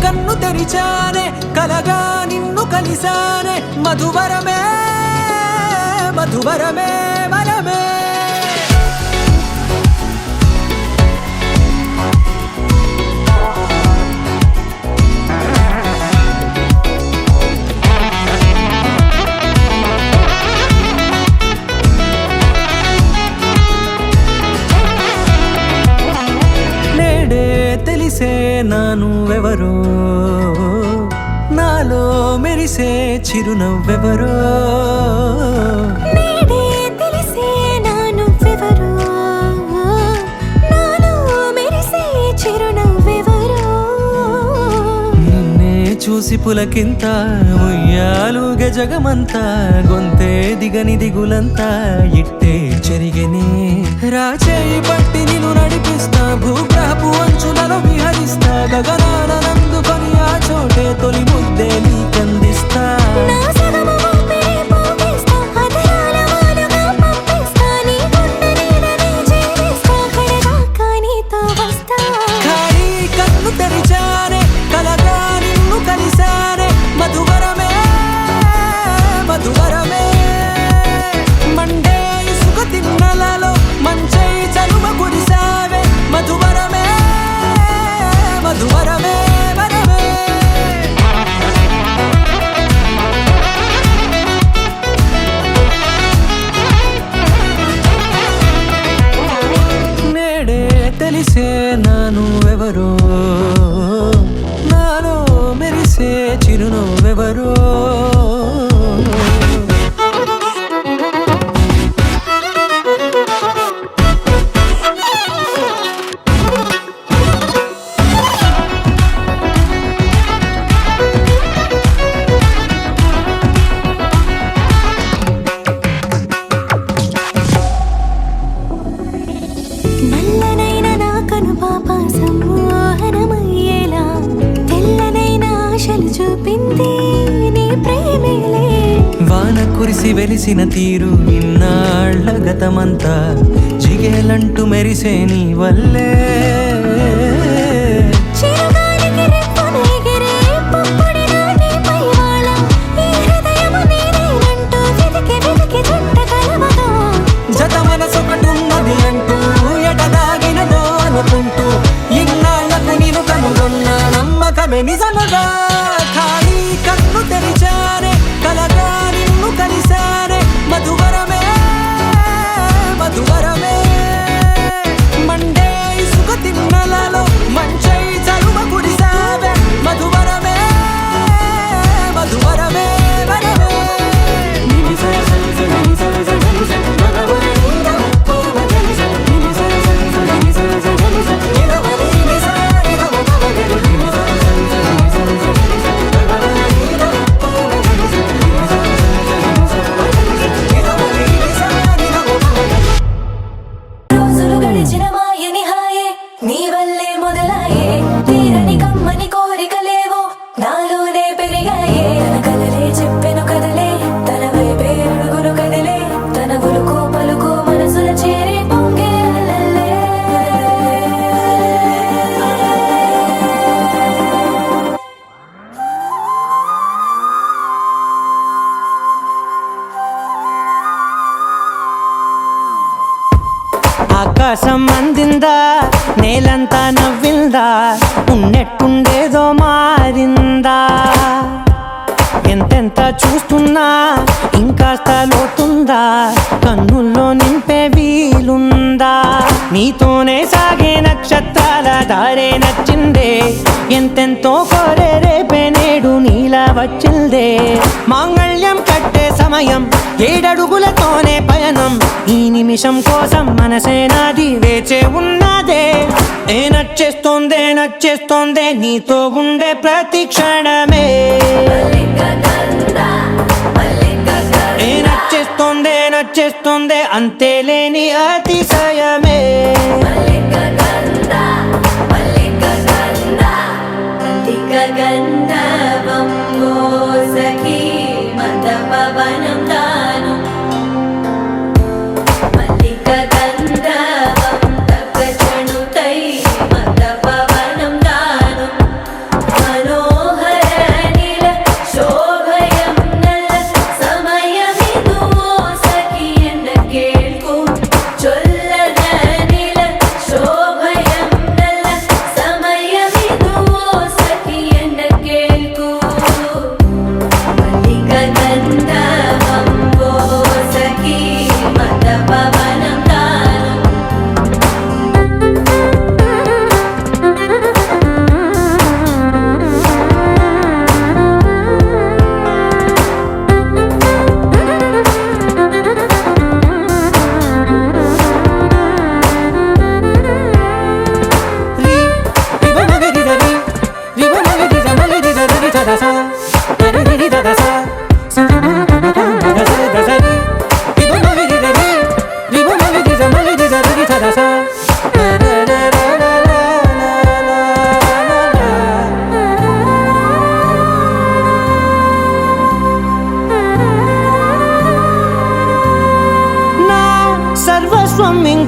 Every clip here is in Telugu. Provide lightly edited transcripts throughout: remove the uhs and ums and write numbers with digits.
కన్ను తెరిచానే కలగా నిన్ను కలిసానే మధువరమే మధువరమే వరమే తెలిసే నానువెవరో నాలో మెరిసే చిరునవ్వెవరో నేడే తెలిసే నానువెవరో నాలో మెరిసే చిరునవ్వెవరో నిన్నే చూసి పులకింత ఉయ్యాలుగే జగమంతా గొంతే దిగని దిగులంతా ఇట్టే చెరిగెనే రాచేయి పట్టి నిన్ను నడిపిస్తా భూగ్రహపు అంచులలో విహరిస్తా గగనాన నందుకొని ఆ చోటే తొలి ముద్దే నీకందిస్తా నా సగము ఊపిరి పోగేస్తా అధరాల వాలుగా పంపిస్తా నీ గుండె నీడనే చేరిస్తా కడదాకా నీతో వస్తా ఖాళీ కన్ను తెరిచానే కలగా నిన్ను కలిసానే మధువరమే మధువరమే మండే ఇసుక తిన్నలలో మంచై చలువ కురిసావే మధువరమే మధువరమే వరమే నేడే తెలిసే నానువెవరో నాలో మెరిసే చిరునవ్వెవరో నల్లనైన నా కనుపాప సమ్మోహనమయ్యేలా తెల్లనైన ఆశలు చూపింది నీ ప్రేమేలే వాన కురిసి వెలిసిన తీరు ఇన్నాళ్ల గతమంతా జిగేలంటూ మెరిసే నీ వల్లే చిరుగాలికి రెప్పను ఎగిరే పుప్పొడిన నీ పైవాళ ఈ హృదయము నీదేనంటూ వెతికి వెతికి జంట కలవగా జత మనసొకటున్నది అంటూ ఎటదాగినదో అనుకుంటూ ఇన్నాళ్లకు నేను కనుగొన్న నమ్మకమే నిజముగా ఖాళీ కన్ను తెరిచానే కలగా నిన్ను కలిసానే మధువరమే మధువరమే మండే ఇసుక తిన్నలలో మంచై చలువ కురిసావే మధువరమే మధువరమే వరమే రోజులు గడిచిన మాయని హాయే నీ వల్లే మొదలాయే తీరని కమ్మని కోరికలేవో నాలోనే పెరిగాయే తన కలలే చెప్పెను కదలే తన వైపే అడుగులు కదిలే తన ఉలుకు పలుకు మనసుల చేరి పొంగే అలలే. ఆకాశం అందిందా నేలంతా నవ్విందా ఉన్నట్టుండేదో మారిందా ఎంతెంత చూస్తున్నా ఇంకాస్త లోతుందా కన్నుల్లో నింపే వీలుందా నీతోనే సాగే నక్షత్రాల దారే నచ్చిందే ఎంతెంతో కోరే రేపే నేడు నీలా వచ్చిందే మాంగళ్యం కట్టే సమయం ఏడడుగులతోనే పయనం ఈ నిమిషం కోసం మనసే నాది వేచే ఉన్నదే ఏ నచ్చేస్తోందే నచ్చేస్తోందే నీతో ఉండే ప్రతి క్షణమే ఏ నచ్చేస్తోందే నచ్చేస్తోందే అంతేలేని అతిశయమే గంధవం సఖీ మద పవనం దాను మల్లిక గంధవం తగ్గ చణుతై మద పవనం దాను మనో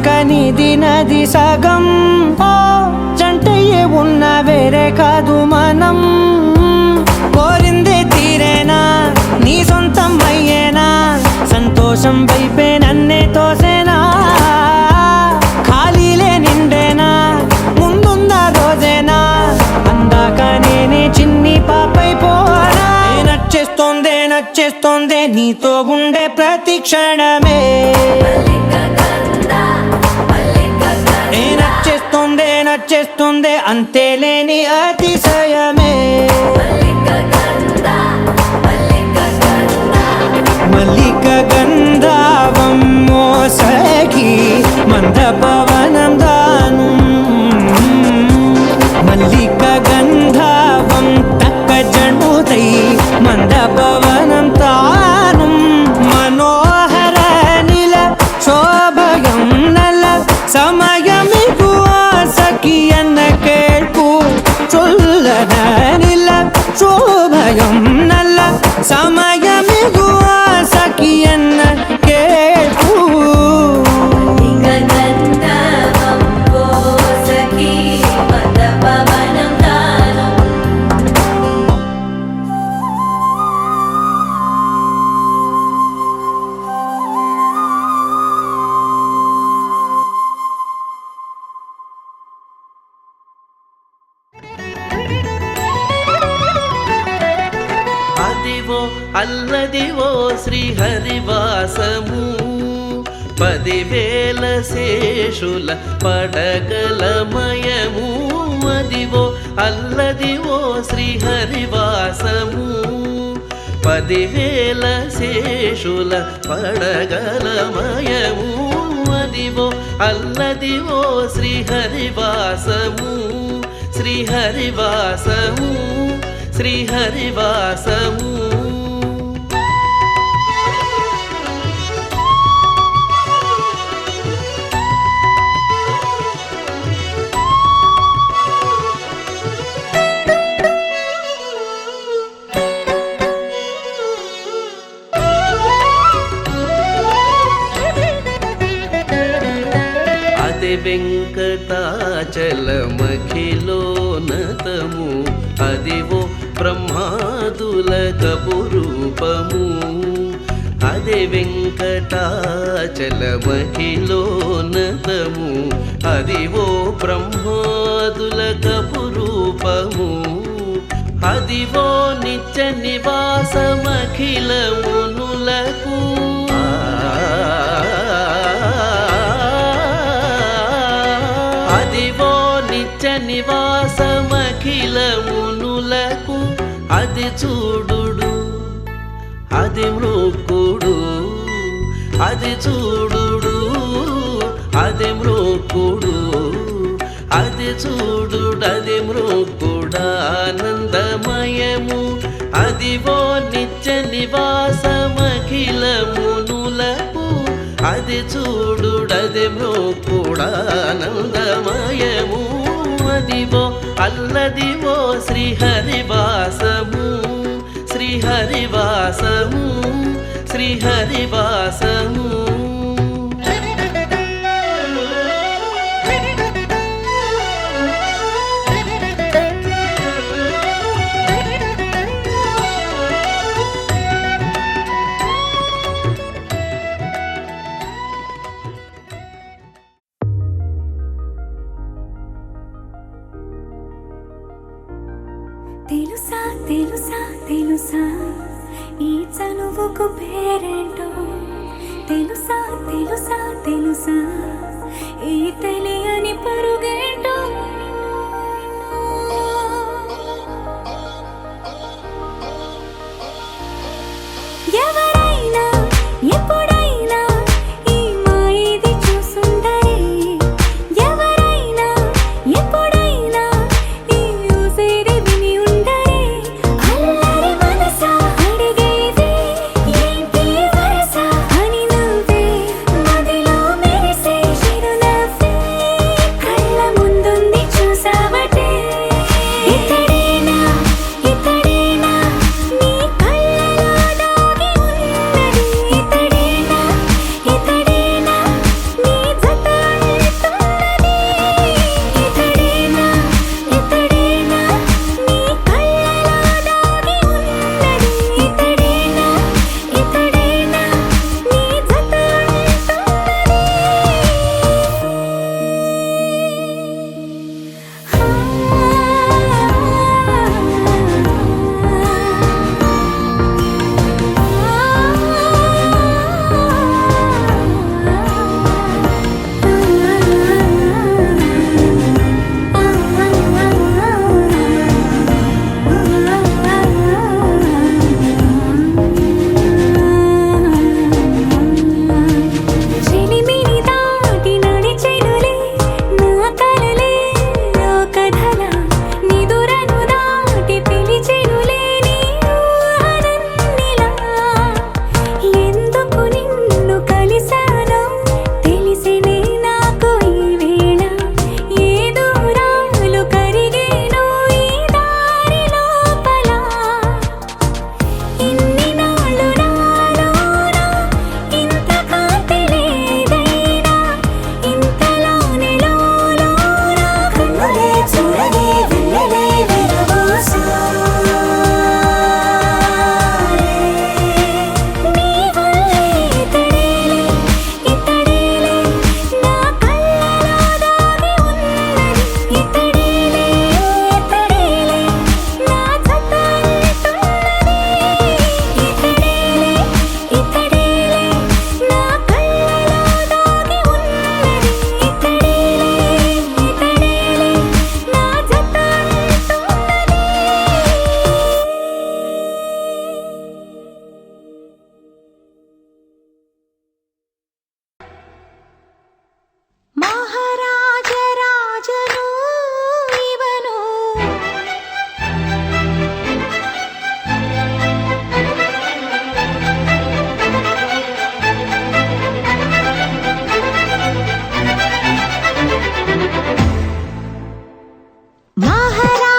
ఇంక నీది నది సగం. ఓ జంటయ్యే ఉన్న వేరే కాదు మనం. కోరిందే తీరేనా నీ సొంతం అయ్యేనా, సంతోషం వైపే నన్నే తోసేనా. ఖాళీలే నిండేనా ముందుందా రోజేనా, అందాక నేనే చిన్ని పాపైపోనా. నచ్చేస్తోందే నచ్చేస్తోందే నీతో ఉండే ప్రతి క్షణమే. నచ్చేస్తోందే నచ్చేస్తోందే అంతేలేని అతిశయమే. మల్లిక గంధావం మోసగి మంద పవనం దాను. మల్లిక గంధావం తక్క జణుదై మంద పవనం తాను. మనోహర నిల శోభయం నల సమయమిగు సఖియన్న కేಳ್ಕು ಚೊಲ್ಲನ ನಿಲ ಶೋಭಯಂ ನಲ್ಲ ಸಮಯಮಿಗೂ ಸಖಿಯನ್ನ ಕೇಳ್ಕು. అదివో అల్లదివో శ్రీహరివాసము, 10,000 శేషుల పడగలమయము. అదివో అల్లదివో శ్రీహరివాసము, 10,000 శేషుల పడగలమయము. అదివో అల్లదివో శ్రీహరివాసము, శ్రీహరివాసము, శ్రీహరివాసము. అదే వెంకటాచలమఖిలోనతము, అదివో బ్రహ్మాదుల కపురూపము. అదే వెంకటాచలమఖిలోనతము, అదివో బ్రహ్మాదుల కపురూపము. అదివో నిత్య నివాసమఖిలమునులకు, అదివో నిత్య నివాసమఖిలమునులకు. అది చూడుడు అది మృక్కుడు, అది చూడుడు అది మృక్కుడు, అది చూడుడు అది మృక్కుడానందమయము. అదివో నిత్య నివాసమఖిలమునులకు, అది చూడుడది మృక్కుడానందమయము. అదివో అల్లదివో శ్రీహరివాసము, శ్రీహరివాసము, శ్రీహరివాసము. తెలుసా తెలుసా తెలుసా ఈ చనువుకు పేరేంటో, తెలుసా తెలుసా తెలుసా ఈ తెలియని పరుగేంటో. ఎవరైనా ఎప్పుడైనా ఈ మాయది చూసుండరే, ఎవరైనా ఎప్పుడైనా ఈ ఊసేది విని ఉండరే. అల్లరి మనసా అడిగేది ఏంటి వరస అని నువ్వే మదిలో మెరిసే చిరునవ్వే కళ్ళ ముందు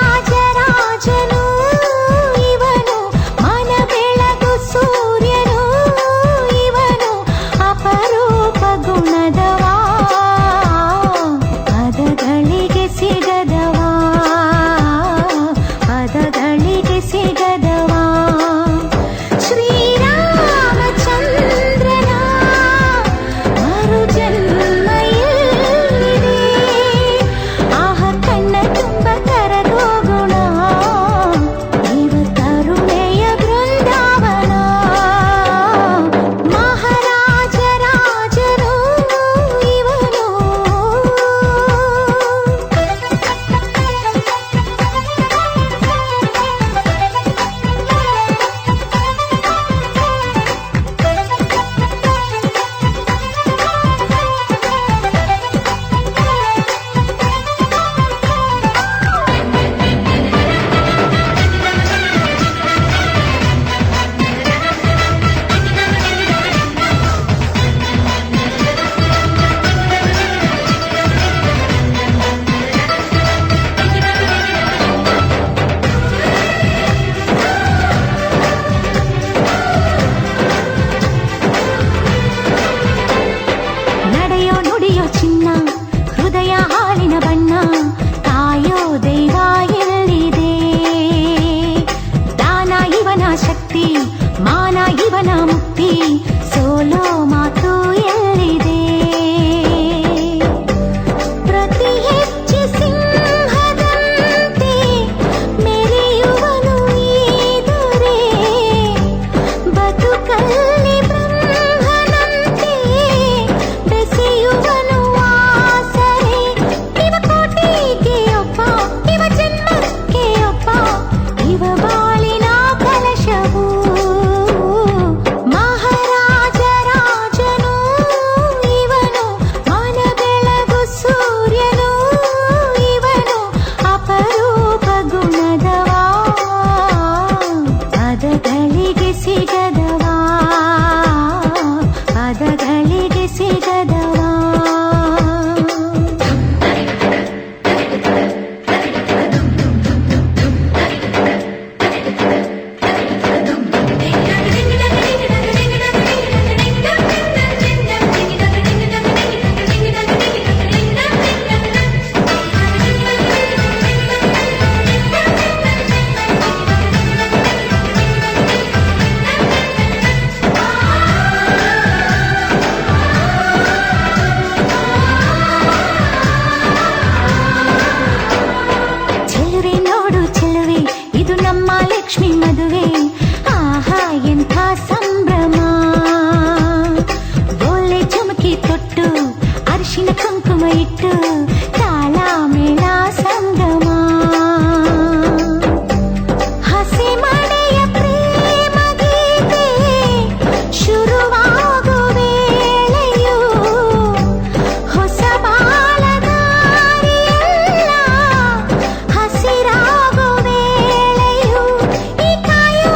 ಮಹಾರಾಜರಾಜನು ಇವನು ಮನ ಬೆಳಗು ಸೂರ್ಯನು ಇವನು ಅಪರೂಪ ಗುಣದವಾ ಪದಗಳಿಗೆ ಸಿಗದವಾ ಪದಗಳಿಗೆ ಸಿಗದವಾ ಶ್ರೀರಾಮಚಂದ್ರನ ಮರುಜನ್ಮ ಎಲ್ಲಿದೆ ಆಹ ಕಣ್ಣ ತುಂಬ ಕರಗೋಗುಣ ಇವ ಕರುಣೆಯ ಬೃಂದಾವನ ಮಹಾರಾಜರಾಜನು ಇವನು ನಡೆಯೋ ನುಡಿಯೋ ಚಿನ್ನ ಹೃದಯ ಹಾಲಿನ ಬಣ್ಣ ಕಾಯೋ ದೈವ ಎಲ್ಲಿದೆ ದಾನ ಇವನ ಶಕ್ತಿ ಮಾನ ಇವನ ಮುಕ್ತಿ ಸೋಲೋ ಮಾತು ಎಲ್ಲಿದೆ ಪ್ರತಿ ಹೆಜ್ಜೆ ಸಿಂಹದಂತೆ ಮೆರೆಯುವನು ಈದರೆ ಬದುಕಲ್ಲಿ ಬ್ರಹ್ಮನಂತೆ ಬೆಸೆಯುವನು ಆಸರೆ ಇವ ಕೋಟೆಗೆ ಒಬ್ಬ ಇವ ಜನ್ಮಕ್ಕೆ ಒಬ್ಬ ಇವ ಬಾಳಿನ ಕಲಶವು ಮಹಾರಾಜರಾಜನು ಇವನು ಮನ ಬೆಳಗು ಸೂರ್ಯನು ಇವನು ಅಪರೂಪ ಗುಣದವಾ ಪದಗಳಿಗೆ ಸಿಗದವಾ ಪದಗಳಿಗೆ ಸಿಗದವಾ ಚೆಲುವೆ ನೋಡು ಚೆಲುವೆ ಇದು ನಮ್ಮ ಲಕ್ಷ್ಮಿ ಮದುವೆ ಆಹಾ ಎಂಥ ಸಂಭ್ರಮ ಬೋಲೆ ಚುಮಕಿ ತೊಟ್ಟು ಅರಿಶಿನ ಕುಂಕುಮ ಇಟ್ಟು ತಾಳ ಮೇಳ ಸಂಗಮ ಹಸಿ ಮಳೆಯ ಪ್ರೇಮ ಗೀತೆ ಶುರುವಾಗು ವೇಳೆಯು ಹೊಸ ಬಾಳದಾರಿಯೆಲ್ಲ ಹಸಿರಾಗು ವೇಳೆಯು ಈ ಕಾಯೋ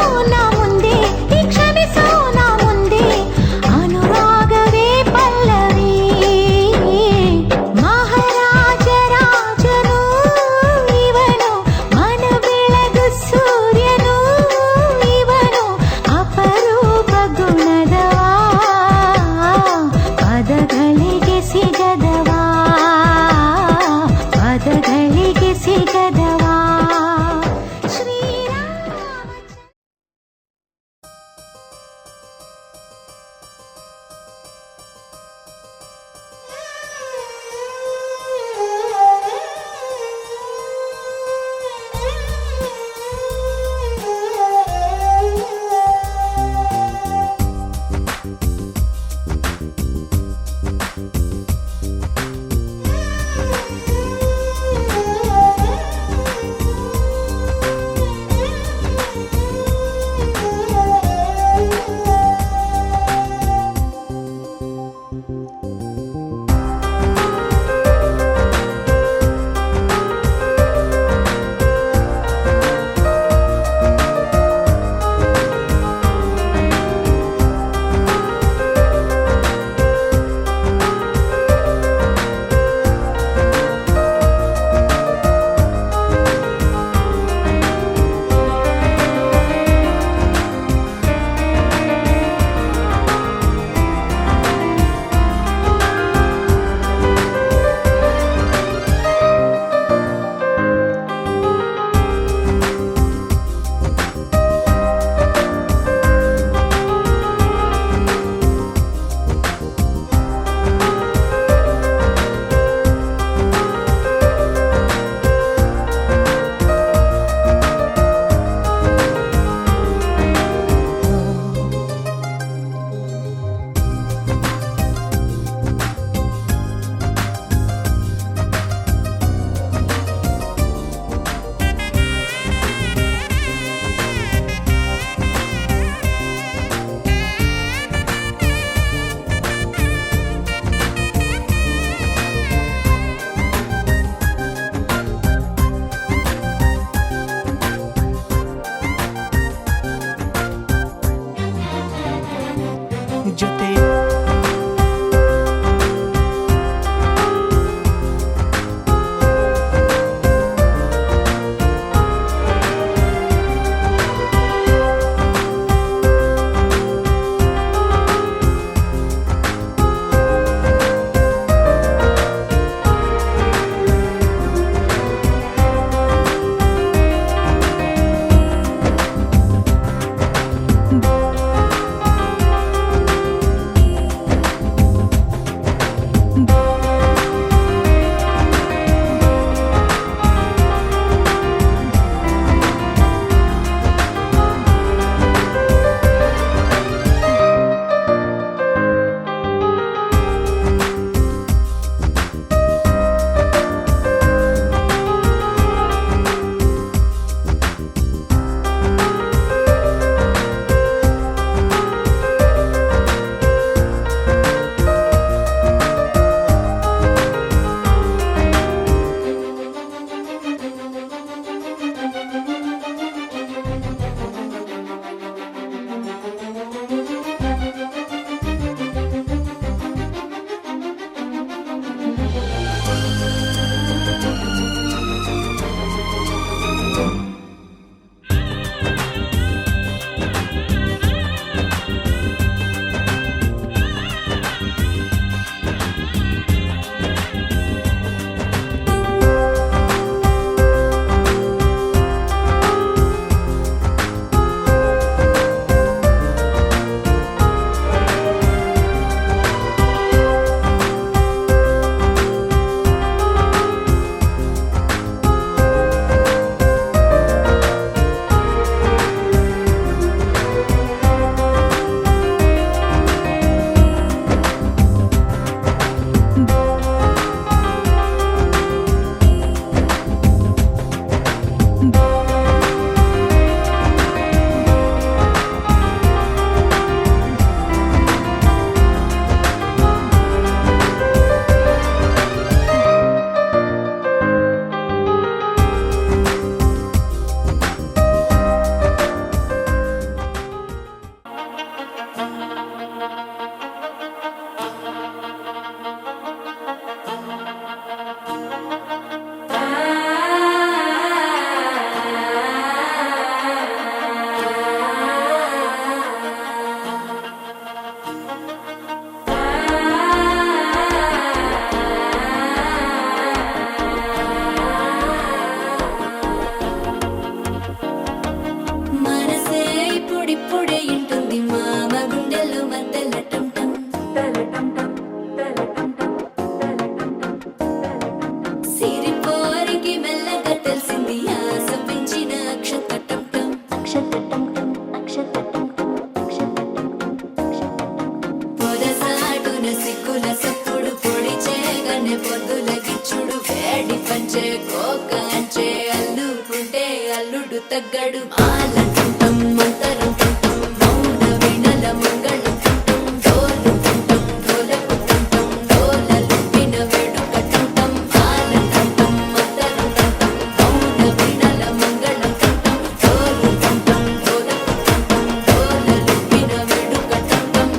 తగ్గడు ఆలం టుంటం మంతరం టుంటం మౌన వినల మంగళం టుంటం డోలు టుంటం డోలకు టుంటం డోలలు విన వేడుక టుంటం ఆలం టుంటం మంతరం టుంటం మౌన వినల మంగళం టుంటం డోలు టుంటం డోలకు టుంటం డోలలు విన వేడుక టుంటం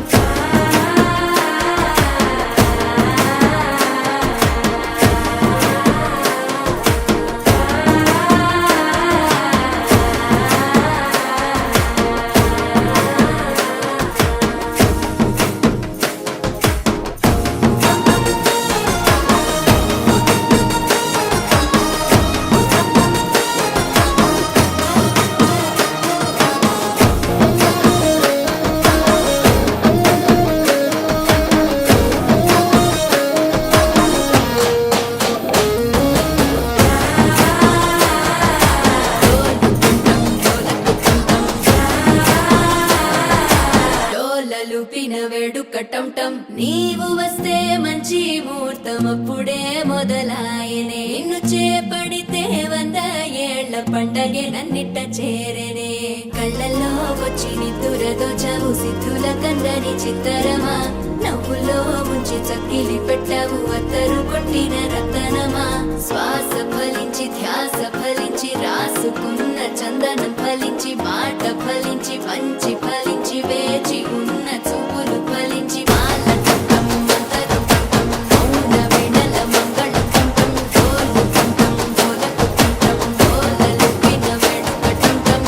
డోలలుపిన వేడుక టంటం నీవు వస్తే మంచి ముహూర్తం అప్పుడే మొదలాయనే నిన్ను చేపడితే 100 ఏళ్ల పండగే నన్నిట్ట చేరనే కళ్ళల్లో వచ్చి నిద్దురదో చవు సిద్ధుల కందని చిత్తరమా నవ్వులో ముంచి చక్కిలి పెట్టావు అత్తరు కొట్టిన రతనమా శ్వాస ఫలించి ధ్యాస ఫలించి రాసుకున్న చందనం ఫలించి మాట ఫలించి పంచి ఫలించి వేచి ఉన్న చూపులు ఫలించి మాల టుంటం మంతరం టుంటం మౌన వినల మంగళం టుంటం డోలు టుంటం డోలకు టుంటం డోలలు విన వేడుక టుంటం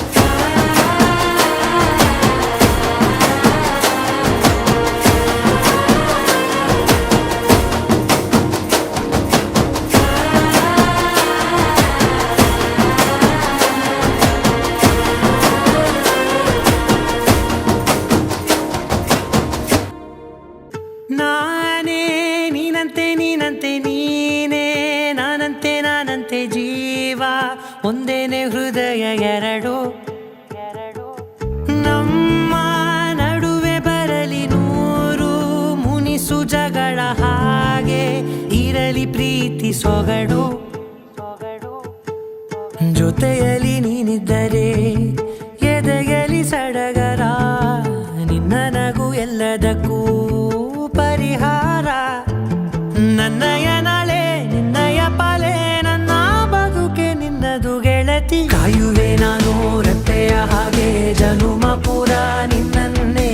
ನಾನೇ ನೀನಂತೆ ನೀನಂತೆ ನೀನೇ ನಾನಂತೆ ನಾನಂತೆ ಜೀವ ಒಂದೇನೆ ಹೃದಯ ಎರಡು ನಮ್ಮ ನಡುವೆ ಬರಲಿ 100 ಮುನಿಸು ಜಗಳ ಹಾಗೆ ಇರಲಿ ಪ್ರೀತಿ ಸೊಗಡು ಜೊತೆಯಲ್ಲಿ ನೀನಿದ್ದರೆ ಎದೆಯಲಿ ಸಡಗರ ನಿನ್ನ ನಗು ಎಲ್ಲದಕ್ಕೂ ಪರಿಹಾರ ನನ್ನಯ ನಾಳೆ ನಿನ್ನಯ ಪಾಲೆ ನನ್ನ ಬದುಕೆ ನಿನ್ನದು ಗೆಳತಿ ಕಾಯುವೆ ನಾನು ರತ್ತೆಯ ಹಾಗೆ ಜನುಮ ಪೂರ ನಿನ್ನನ್ನೇ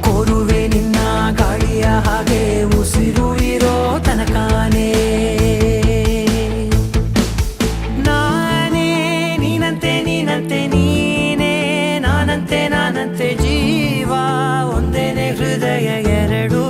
ಕೋರುವೆ ನಿನ್ನ ಗಾಳಿಯ ಹಾಗೆ ಉಸಿರು ಇರೋ ತನಕಾನೇ ನಾನೇ ನೀನಂತೆ ನೀನಂತೆ ನೀನೇ ನಾನಂತೆ ನಾನಂತೆ ಜೀವ ಒಂದೇನೆ ಹೃದಯ ಎರಡು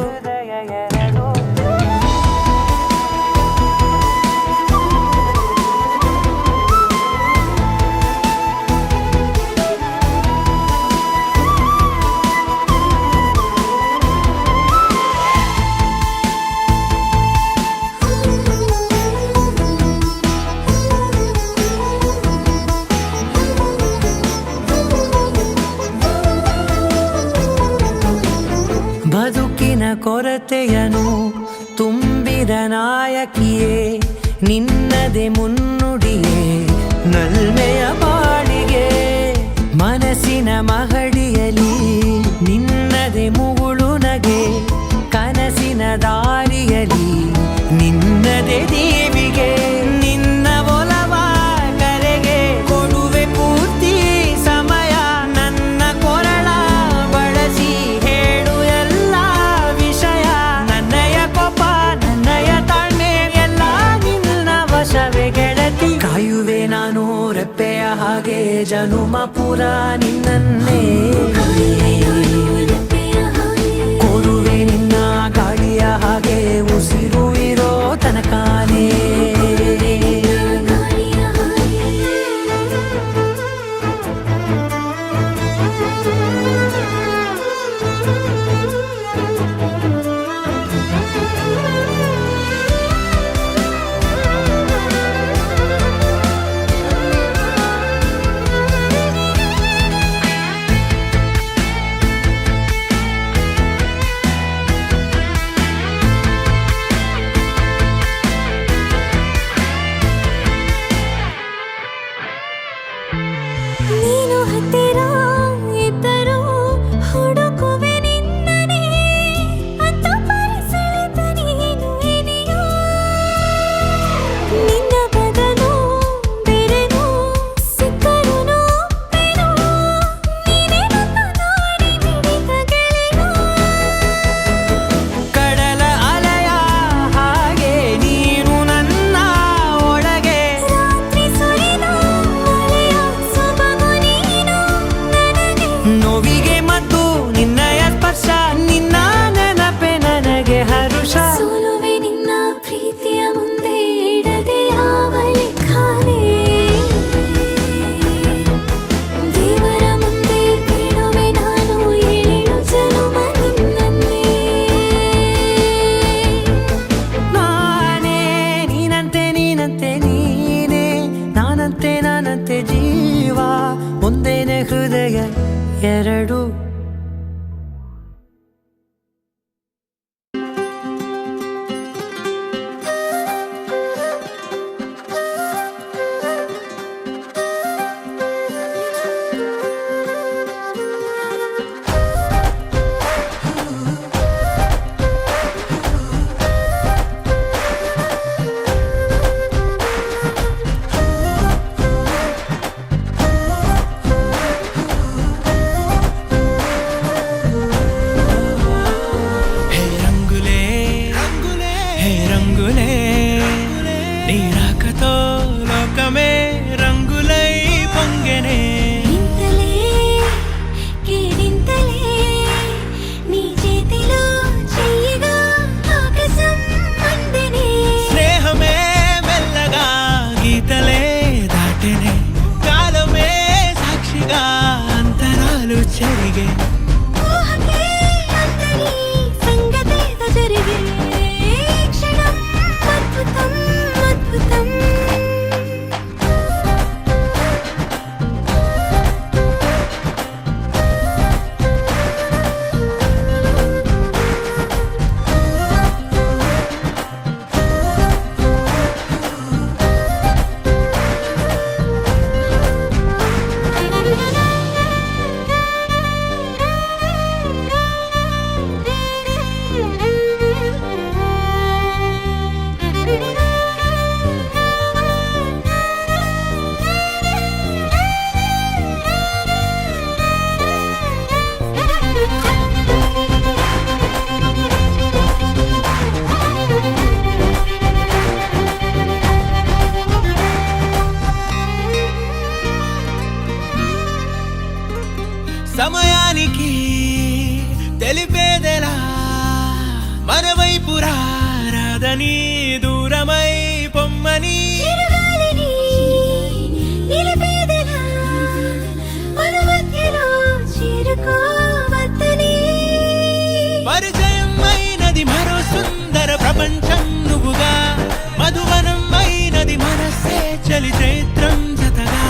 ಬದುಕಿನ ಕೊರತೆಯನು ತುಂಬಿದ ನಾಯಕಿಯೇ ನಿನ್ನದೆ ಮುನ್ನುಡಿಯೇ ನಲ್ಮೆಯ ಬಾಳಿಗೆ ಮನಸ್ಸಿನ ಮಹಡಿಯಲಿ ನಿನ್ನದೆ ಮುಗುಳು ನಗೆ ಕನಸಿನ ದಾರಿಯಲಿ ನಿನ್ನದೆ ದೀವಿಗೆ ನಿನ್ನ ಒಲವ ಕರೆಗೆ ಕೊಡುವೆ ಪೂರ್ತಿ ಸಮಯ ನನ್ನ ಕೊರಳ ಬಳಸಿ ಹೇಳು ಎಲ್ಲ ವಿಷಯ ನನ್ನಯ ಕೋಪ ನನ್ನಯ ತಾಳ್ಮೆ ಎಲ್ಲ ನಿನ್ನ ವಶವೇ ಗೆಳತಿ ಕಾಯುವೆ ನಾನು ರೆಪ್ಪೆಯ ಹಾಗೆ ಜನುಮ ಪುರ ನಿನ್ನನ್ನೇ ಕೋರುವೆ ನಿನ್ನ ಗಾಳಿಯ ಹಾಗೆ ಉಸಿರು ಇರೋ ತನಕಾನೇ ನೀನಂತೆ ನೀನೇ ನಾನಂತೆ ನಾನಂತೆ ಜೀವ ಒಂದೇನೆ ಹೃದಯ ಎರಡು సమయానికి తెలిపేదెలా మనవైపు రాదని దూరమై పొమ్మని పరిచయం అయినది మరో సుందర ప్రపంచం నువ్వుగా మధువనం అయినది మనసే చలి చైత్రం జతగా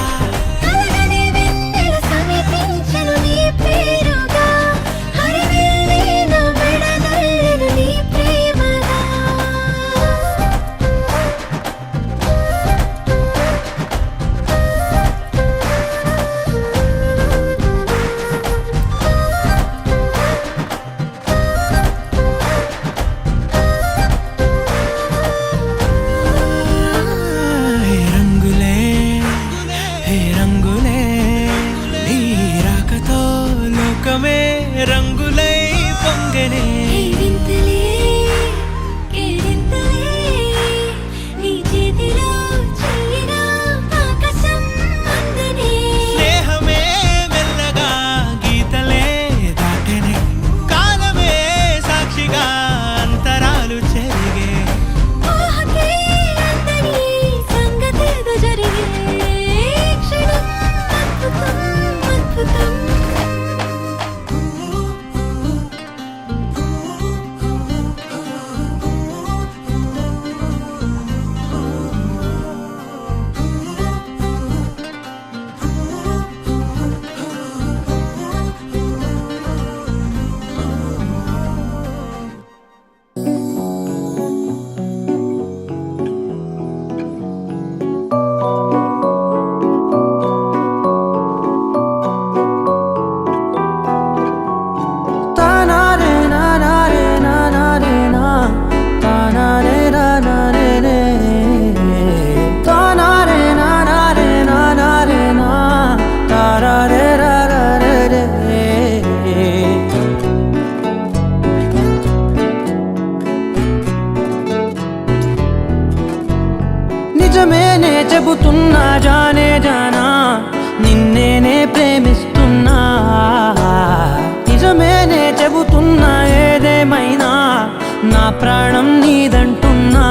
రంగులై పొంగనే స్నేహమే మెల్లగా గీతలే దాటనే కాలమే సాక్షిగా అంతరాలు చెరిగే నిజమేనే చెబుతున్నా జానే జానా నిన్నేనే ప్రేమిస్తున్నా నిజమేనే చెబుతున్నా ఏదేమైనా నా ప్రాణం నీదంటున్నా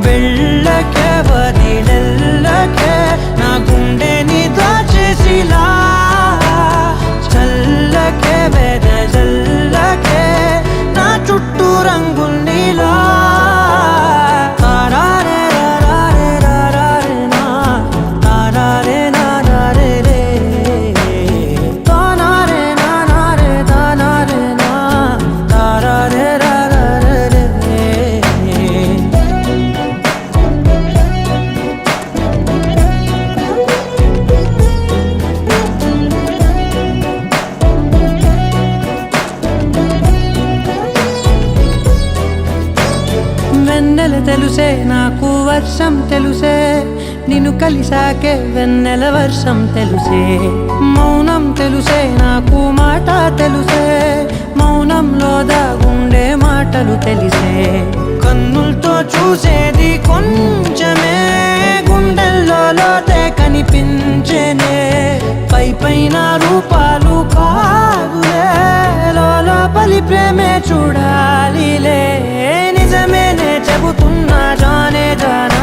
వెళ్ళకే వదిలెల్లకే నా గుండెని దాచేసిలా చల్లకే వెదజల్లకే నా చుట్టూ రంగుల్నిలా తారారే ఆకాశం తెలుసే నిన్ను కలిసాకే వెన్నెల వర్షం తెలుసే మౌనం తెలుసే నాకు మాట తెలుసే మౌనంలో దాగుండే మాటలు తెలిసే కన్నులతో చూసేది కొంచెమే గుండెల్లో లోతే కనిపించేనే పై పైన రూపాలు కాదులే లోపలి ప్రేమే చూడాలిలే నిజమేనే చెబుతున్నా జానే జానా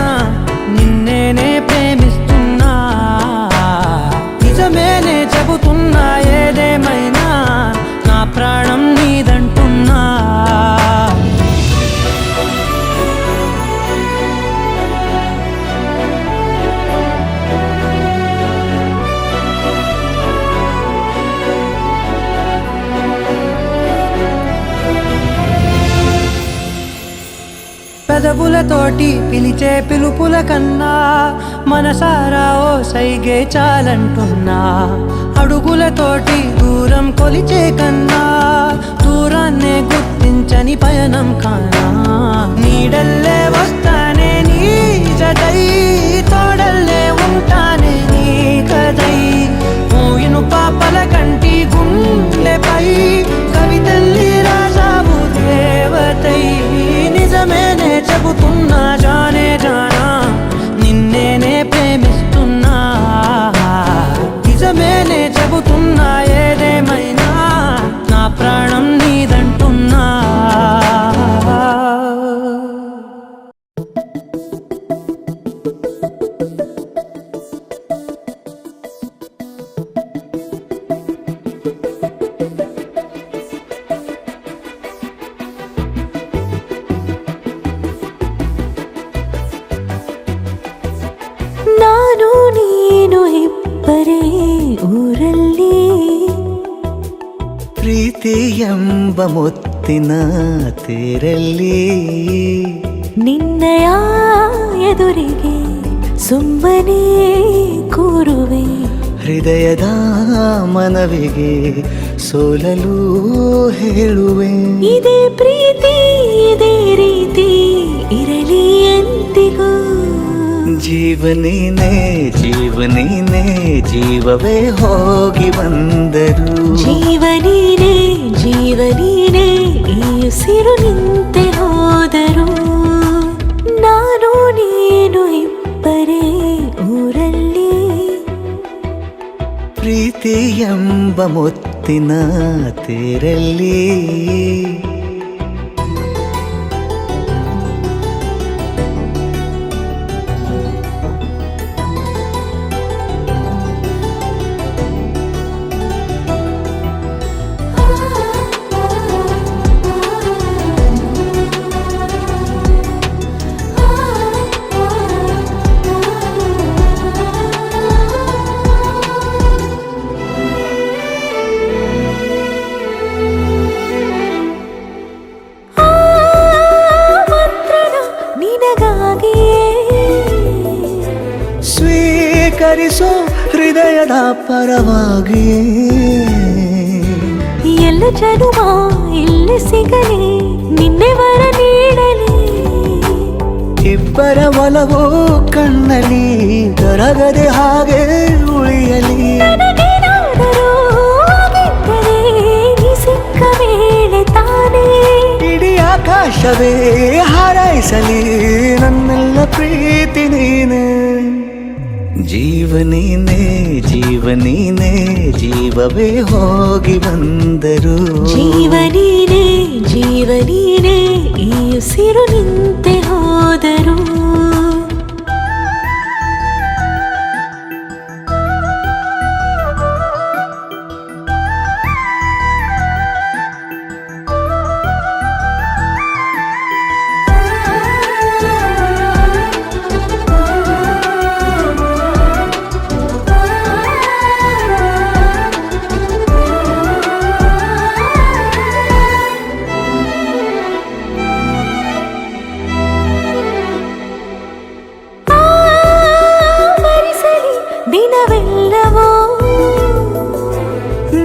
నిన్నేనే ప్రేమిస్తున్నా నిజమేనే చెబుతున్నా ఏదేమైనా నా ప్రాణం నీదంటున్నా పెదవులతోటి పిలిచే పిలుపుల కన్నా మనసారా ఓ సైగే చాలంటున్నా అడుగులతోటి దూరం కొలిచే కన్నా దూరాన్నే గుర్తించని పయనం కానా నీడల్లే వస్తానే నీ జతై తోడల్లే ఉంటానే నీ కదై మోయిను పాపల కంటి గుండెపై కవితల్లి రాజావు దేవతై నిజమేనే చెబుతున్నా జానే జానా నిన్నేనే ప్రేమిస్తున్నా నిజమేనే చెబుతున్నా ఏదేమైనా నా ప్రాణం నీదంటున్నా ನಾನು ನೀನು ಇಬ್ಬರೇ ಊರಲ್ಲಿ ಪ್ರೀತಿ ಎಂಬ ಮುತ್ತಿನ ತೇರಲ್ಲಿ ನಿನ್ನಯ ಎದುರಿಗೆ ಸುಮ್ಮನೆ ಕೂರುವೆ ಹೃದಯದ ಮನವಿಗೆ ಸೋಲಲು ಹೇಳುವೆ ಇದೇ ಪ್ರೀತಿ ಇದೇ ರೀತಿ ಇರಲಿ ಎಂದಿಗೂ ಜೀವನೇನೆ ಜೀವನೇನೆ ಜೀವವೇ ಹೋಗಿ ಬಂದರು ಜೀವನೀನೇ ಜೀವನೀನೇ ಈ ಉಸಿರು ನಿಂತೆ ಹೋದರು ನಾನು ನೀನು ಇಬ್ಬರೇ ಊರಲ್ಲಿ ಪ್ರೀತಿ ಎಂಬ ಮುತ್ತಿನ ತೇರಲ್ಲಿ ಸ್ವೀಕರಿಸೋ ಹೃದಯದ ಪರವಾಗಿ ಎಲ್ಲ ಜನುಮ ಇಲ್ಲಿ ಸಿಗಲಿ ನಿನ್ನೆ ವರ ನೀಡಲಿ ಇಬ್ಬರ ಒಲವು ಕಣ್ಣಲ್ಲಿ ಕರಗದೆ ಹಾಗೆ ಉಳಿಯಲಿ ನನಗೇನಾದರೂ ಆಗಿದ್ದರೆ ನೀ ಸಿಕ್ಕ ವೇಳೆ ತಾನೇ ಇಡೀ ಆಕಾಶವೇ ಹಾರೈಸಲಿ ನನ್ನೆಲ್ಲ ಪ್ರೀತಿ ನೀನೆ ಜೀವನೀನೇ ಜೀವನೀನೇ ಜೀವವೇ ಹೋಗಿ ಬಂದರು ಜೀವನೀನೇ ಜೀವನೀನೇ ಈ ಉಸಿರು ನಿಂತೆ ಹೋದರು ದಿನವೆಲ್ಲವೋ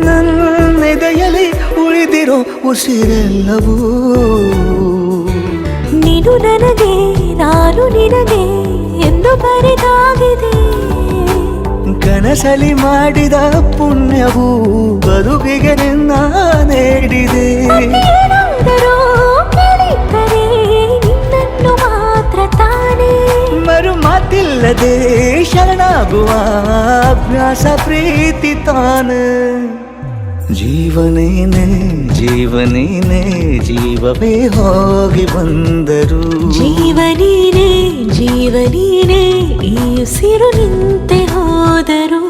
ನನ್ನೆದೆಯಲ್ಲಿ ಉಳಿದಿರೋ ಉಸಿರೆಲ್ಲವೂ ನೀನು ನನಗೆ ನಾನು ನಿನಗೆ ಮನಸಲಿ ಮಾಡಿದ ಪುಣ್ಯವು ಬದುಕಿಗೆ ನಿನ್ನ ನೀಡಿದೆ. ಏನಾದರೂ ಕೇಳಿದ್ದರೆ ನಿನ್ನನ್ನು ಮಾತ್ರ ತಾನೇ ಮರು ಮಾತಿಲ್ಲದೆ ಶರಣಾಗುವ ಅಭ್ಯಾಸ ಪ್ರೀತಿ ತಾನೆ. ಜೀವನೇನೆ ಜೀವನೇನೆ ಜೀವವೇ ಹೋಗಿ ಬಂದರು. ಜೀವನೀನೇ ಜೀವನೀನೇ ಈ ಉಸಿರು ನಿಂತೆ ಹೋದರು.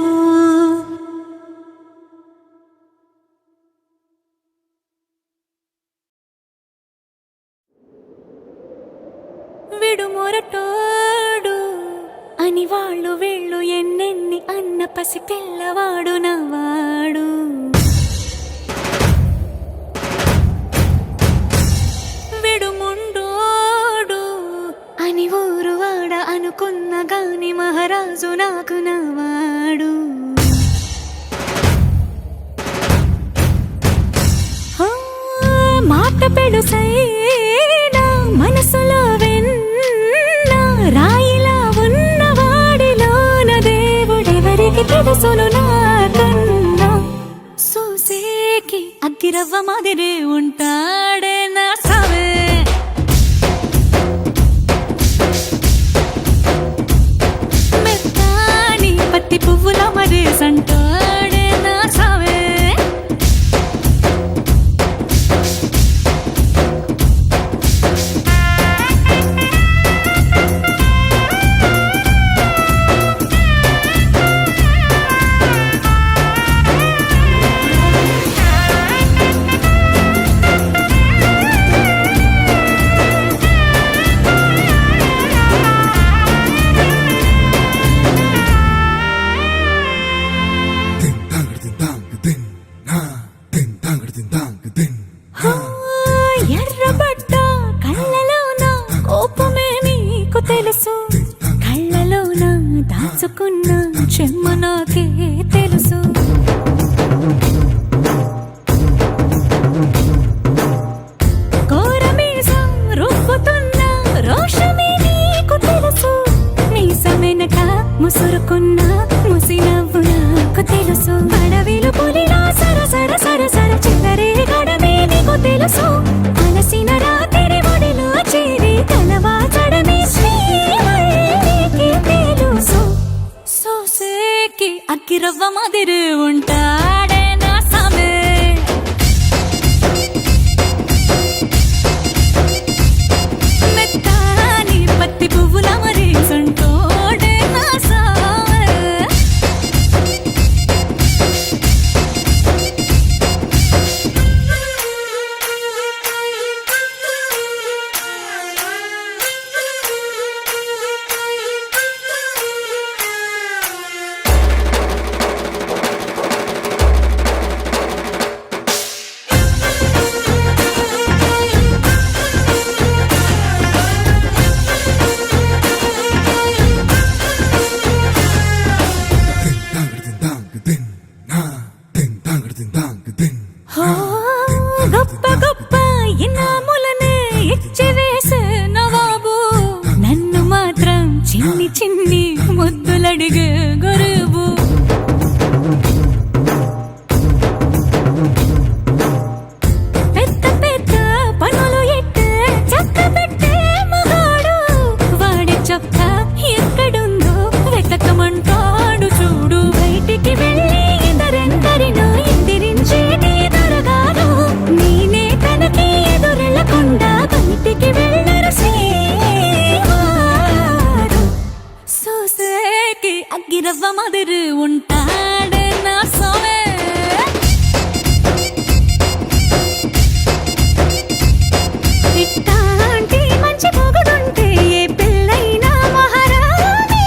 విడుమొరటోడు అని వాళ్ళు వీళ్ళు ఎన్నెన్ని అన్న పసి పిల్లవాడు నవ్వాడు. విడుముండోడు అని ఊరు వాడ అనుకున్న గాని మహారాజు నాకు నవ్వాడు. మాట పెడుసైనా మనసులో వెన్న రాయిలా ఉన్నవాడిలోన దేవుడెవరికి తెలుసును నాకన్నా. సూసేకి అగ్గిరవ్వ మాదిరి ఉంటాడే నా సావే. మెత్తాని పత్తి పువ్వుల మరి సంటాడే నా సావే. ఎర్రబడ్డ కళ్ళలోన కోపమే నీకు తెలుసు. కళ్ళలోన దాచుకున్న చెమ్మ నాకే తెలుసు. కోరమీసం రుబ్బుతున్న రోషమే నీకు తెలుసు. మీసమెనక ముసురుకున్న ముసినవ్వు నాకు తెలుసు. అడవిలు పులిలా సరసర సరసర చిల్లరే గడమే నీకు తెలుసు. అలసిన రాత్రి ఒడిలో చేరి తలవాచడమే శ్రీవల్లికి తెలుసు. సోసేకి అగ్గిరవ్వ మాదిరి ఉంటాడే నా సామే. మెత్తాని పత్తి పువ్వుల మరి సంటోడే నా సామే. గొప్ప గొప్ప ఇనాములనే ఇచ్చి వేసే నవాబు నన్ను మాత్రం చిన్ని చిన్ని ముద్దులడిగే గురువు. పెద్ద పెద్ద పనులు ఎట్టే చక్క పెట్టే మగాడు. వాడి చొక్క ఎక్కడుందో వెతకమంటాడు చూడు. బయటికి వెళ్ళి ఇద్దరెందరినో ఎదిరించేటి దొరగాడు. నేనే తనకి ఎదురెళ్ళకుండా బయటికి వెళ్ళరు శ్రీవారు. సోసేకి అగ్గిరవ్వ మాదిరి ఉంటాడే నా సోమే. ఇట్టాంటి మంచి పొగుడుంటే ఏ పిల్లైనా మహారాణి.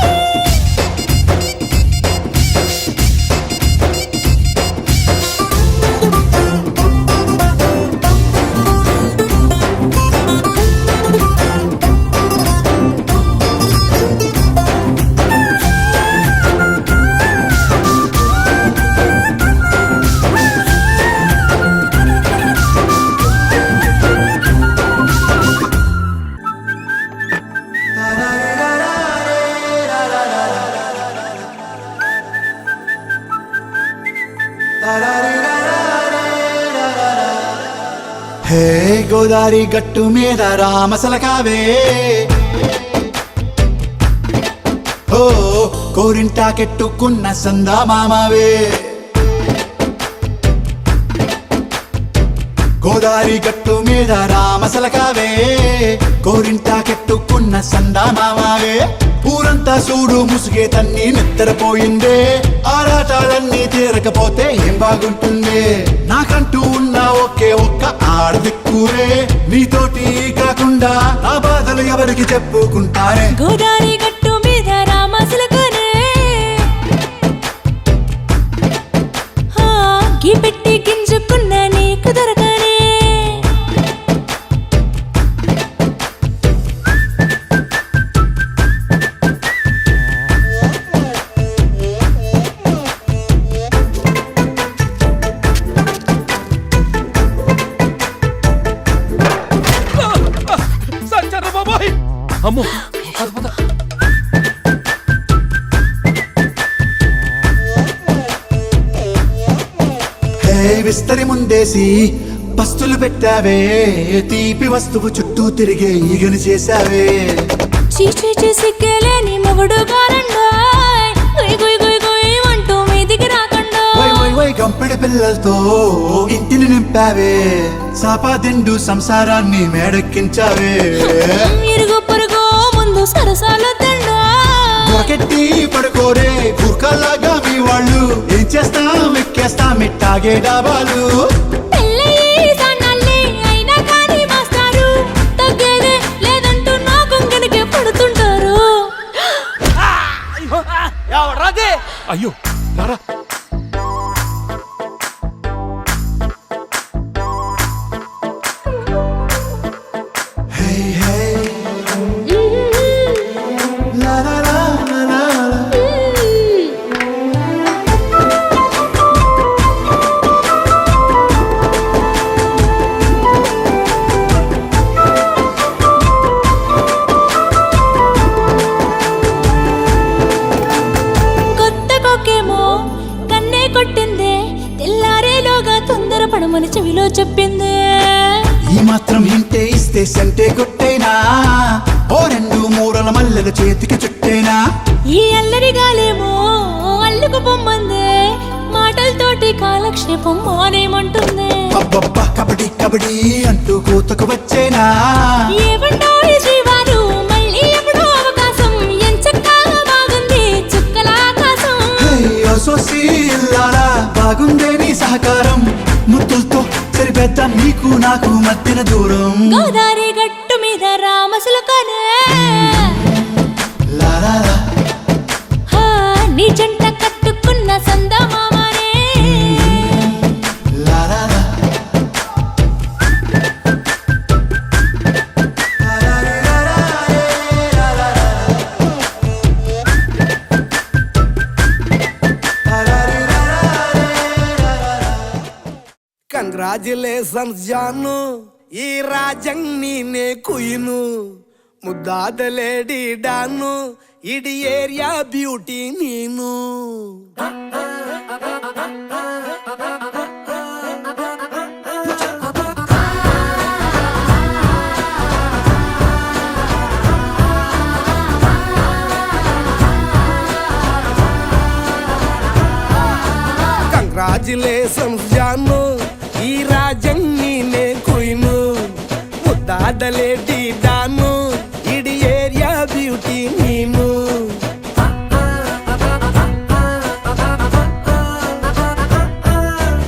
హే గోదారి గట్టు మీద రామసలకావే ఓ కోరింటాకెట్టుకున్న సందా మామావే గోదారి గట్టు మీద రామసలకావే కోరింటాకెట్టుకున్న సందా మామావే ఊరంతా చూడు ముసుగే తన్ని నిద్రపోయిందే ఆరాటాలన్నీ తీరకపోతే ఏం బాగుంటుంది నాకంటూ ఉన్న ఒకే ఒక్క ఆడదిక్కురే నీతోటి కాకుండా నా బాధలు ఎవరికి చెప్పుకుంటారే గోదారి గట్టు మీద రామసలకనే గీ పెట్టి గింజుకున్న నీకు దొరకనే అమ్మో హే విస్తరి ముందేసి పస్తులు పెట్టావే తీపి వస్తువు చుట్టూ తిరిగే ఈగని చేశావే చీచీ సిగ్గలేని మొగుడు గారండాయ్ గుయ్ గుయ్ గుయ్ గుయ్ అంటూ మీదికి రాకండా వై వై వై గంపెడి పిల్లలతో ఇంటిని నింపావే సాపాదిండు సంసారాన్ని మేడెక్కించావే ఇరుగు పొరుగు ముందు సరసాలు తండా దొరకెట్టి పడుకోరే కుక్కలాగా మీ వాళ్ళు ఏం చేస్తాం ఎక్కేస్తాం ఇట్టాగే డాబాలు పెళ్ళయి సన్నాళ్ళే అయినా కానీ మాస్తారు తగ్గేదే లేదంటూ నా కొంగనికే పడుతుంటారు అయ్యో రారా హే హే లా లా లా లా లా కొత్త కొక్కేమో కన్నే కొట్టిందే తెల్లారేలోగా తొందరపడమని చెవిలో చెప్పిందే ఈ మాత్రం హింటే ఇస్తే సంటే కొట్టేనా ఓ రెండు మూరల మల్లెల చేతికి చుట్టేనా ఈ అల్లరి గాలేమో అల్లుకు పొమ్మందే మాటలతోటి కాలక్షేపం మానేమంటుంది అబ్బబ్బా కబడ్డీ కబడ్డీ అంటూ కూతకు వచ్చేనా ఏమంటో ఈ శ్రీవారు మళ్ళీ ఎప్పుడో అవకాశం ఎంచక్కా బాగుంది చుక్కల ఆకాశం హే ఓ సోసి ఇల్లాలా బాగుందే నీ సహకారం ముద్దులతో సరిపెద్ద నీకు నాకు మధ్యన దూరం గోదారి గట్టు మీద రామసులకనే లా లా లా నీ జంట కట్టుకున్న సందమామనే లా లా లా కంగ్రాచులేషన్స్ జాను ఈ రాజంగ్ నీనే కుయిను ముద్దాదలేడి డాను ఇడి ఏరియా బ్యూటీ నీను కంగ్రాచులేషన్స్ జాను ఈ రాజంగ్ నీనే కుయిను ముద్దాదలేడి డాను ఇడి ఏరియా బ్యూటీ నీను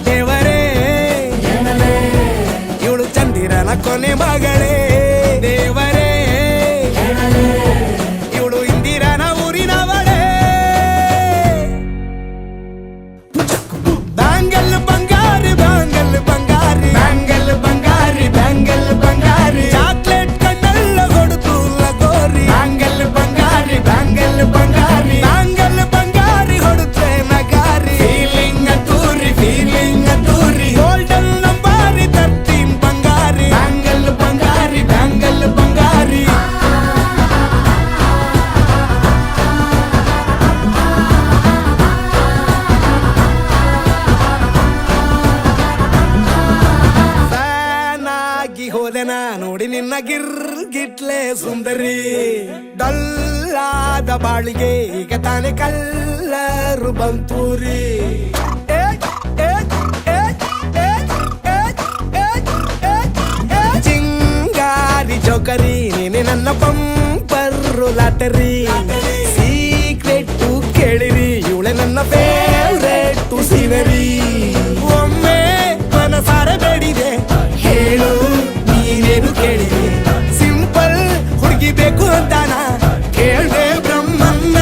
ದೇವರೇ ಇವಳು ಚಂದಿರನ ಕೊನೆ ಮಗಳೇ ದೇವರೇ ಇವಳು ಇಂದಿರನ ಊರಿನವಳೇ ಬ್ಯಾಂಗಲ್ ಬಂಗಾರಿ ಬ್ಯಾಂಗಲ್ ಬಂಗಾರಿ ಬ್ಯಾಂಗಲ್ ಬಂಗಾರಿ ಬ್ಯಾಂಗಲ್ ಬಂಗಾರಿ ಚಾಕ್ಲೇಟ್ ಕಣ್ಣೆಲ್ಲ ಕೊಡುತ್ತೂಲ್ಲ ಗೋರಿ ಬ್ಯಾಂಗಲ್ ಬಂಗಾರಿ ಗಿರ್ಗಿಟ್ಲೆ ಸುಂದರಿ ಡಲ್ಲಾದ ಬಾಳಿಗೆ ಈಗ ತಾನೆ ಕಲ್ಲರು ಬಂತೂರಿ ಚಿಂಗಾರಿ ಚೌಕರಿ ನೀನೆ ನನ್ನ ಪಂಪರು ಲಾಟರಿ ಸೀಕ್ರೆಟ್ ಕೇಳಿರಿ ಇವಳೆ ನನ್ನ ಫೇವ್ರೆಟ್ ಸೀನರಿ ಒಮ್ಮೆ ಮನಸಾರೆ ಬೇಡಿದೆ ಹೇಳು ನೀನೇನು ಕೇಳಿದೆ ಸಿಂಪಲ್ ಹುಡುಗಿ ಬೇಕು ಅಂತಾನ ಕೇಳ್ದೆ ಬ್ರಹ್ಮನ್ನ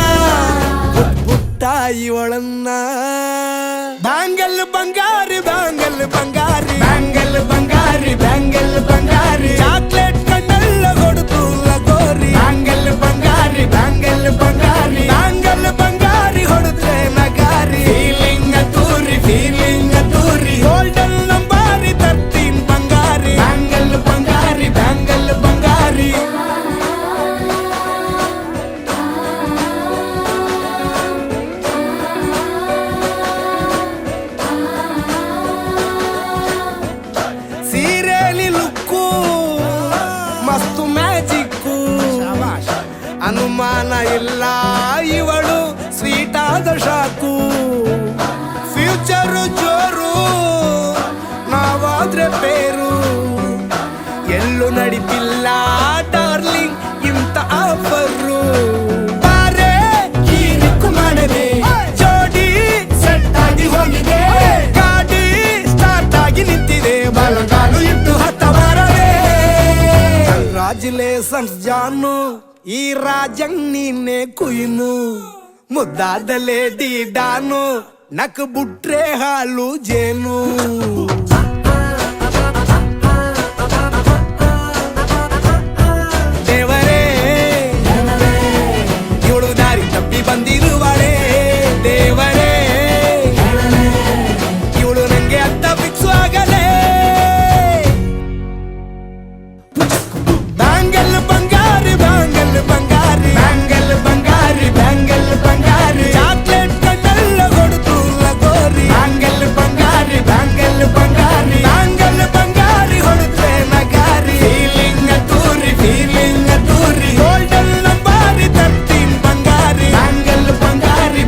ಪುಟ್ಟ ಇವಳನ್ನ ಬ್ಯಾಂಗಲ್ ಬಂಗಾರಿ ಬ್ಯಾಂಗಲ್ ಬಂಗಾರಿ ಬ್ಯಾಂಗಲ್ ಬಂಗಾರಿ ಬ್ಯಾಂಗಲ್ ಬಂಗಾರಿ ಚಾಕ್ಲೇಟ್ ಕಣ್ಣೆಲ್ಲ ಕೊಡುತ್ತು ಲಗೋರಿ ಬ್ಯಾಂಗಲ್ ಬಂಗಾರಿ ಬ್ಯಾಂಗಲ್ ಬಂಗಾರಿ ಬ್ಯಾಂಗಲ್ ಬಂಗಾರಿ ಹೊಡೆದ್ರೆ ನಗಾರಿ ಫೀಲಿಂಗ್ ತೂರಿ ಗೋಲ್ಡನ್ ನಂಬಾರಿ 13 ಬಂಗಾರಿ ಬ್ಯಾಂಗಲ್ ಬಂಗಾರಿ ಬ್ಯಾಂಗಲ್ ಬಂಗಾರಿ ಸೀರೆಲಿ ಲುಕ್ಕು ಮಸ್ತು ಮ್ಯಾಜಿಕ್ಕು ಅನುಮಾನ ಇಲ್ಲ ಇವಳು ಸ್ವೀಟ್ ಆದ ಶಾಕು ಫ್ಯೂಚರು ಜೋರು ನಾವಾದ್ರೆ ಬೇರು ಎಲ್ಲೂ ನಡೀತಿಲ್ಲ ಡಾರ್ಲಿಂಗ್ ಇಂತ ಆಫರು ಬಾರೆ ಈ ದಿಕ್ಕು ಮಾಡದೆ ಜೋಡಿ ಸೆಟ್ ಆಗಿ ಹೋಗಿದೆ ಗಾಡಿ ಸ್ಟಾರ್ಟ್ ಆಗಿ ನಿಂತಿದೆ ಬಲಗಾಲು ಇಟ್ಟು ಹತ್ತ ಬಾರದೆ ಕಂಗ್ರಾಚುಲೇಷನ್ಸ್ ಜಾನು ಈ ರಾಜಂಗ್ ನೀನೆ ಕುಯ್ನು ಮುದ್ದಾದ ಲೇಡಿ ಡಾನು ನಕ್ ಬುಟ್ರೆ ಹಾಲು ಜೇನು ದೇವರೇ ಇವಳು ದಾರಿ ತಪ್ಪಿ ಬಂದಿರುವಳೆ ದೇವರೇ ಇವಳು ನಂಗೆ ಅಂತ ಫಿಕ್ಸು ಆಗಲೇ ಬ್ಯಾಂಗಲ್ ಬಂಗಾರಿ ಬ್ಯಾಂಗಲ್ ಬಂಗಾರಿ ಬ್ಯಾಂಗಲ್ ಬಂಗಾರಿ ಬ್ಯಾಂಗಲ್ ಬಂಗಾರಿ ಚಾಕ್ಲೇಟ್ ಕಣ್ಣೆಲ್ಲ ಕೊಡುತ್ತು ಲಗೋರಿ ಬ್ಯಾಂಗಲ್ ಬಂಗಾರಿ ಬ್ಯಾಂಗಲ್ ಬಂಗಾರಿ ಬ್ಯಾಂಗಲ್ ಬಂಗಾರಿ ಹೊಡೆದ್ರೆ ನಗಾರಿ ಫೀಲಿಂಗ್ ತೂರಿ ಗೋಲ್ಡನ್ ನಂಬಾರಿ 13 ಬಂಗಾರಿ ಬ್ಯಾಂಗಲ್ ಬಂಗಾರಿ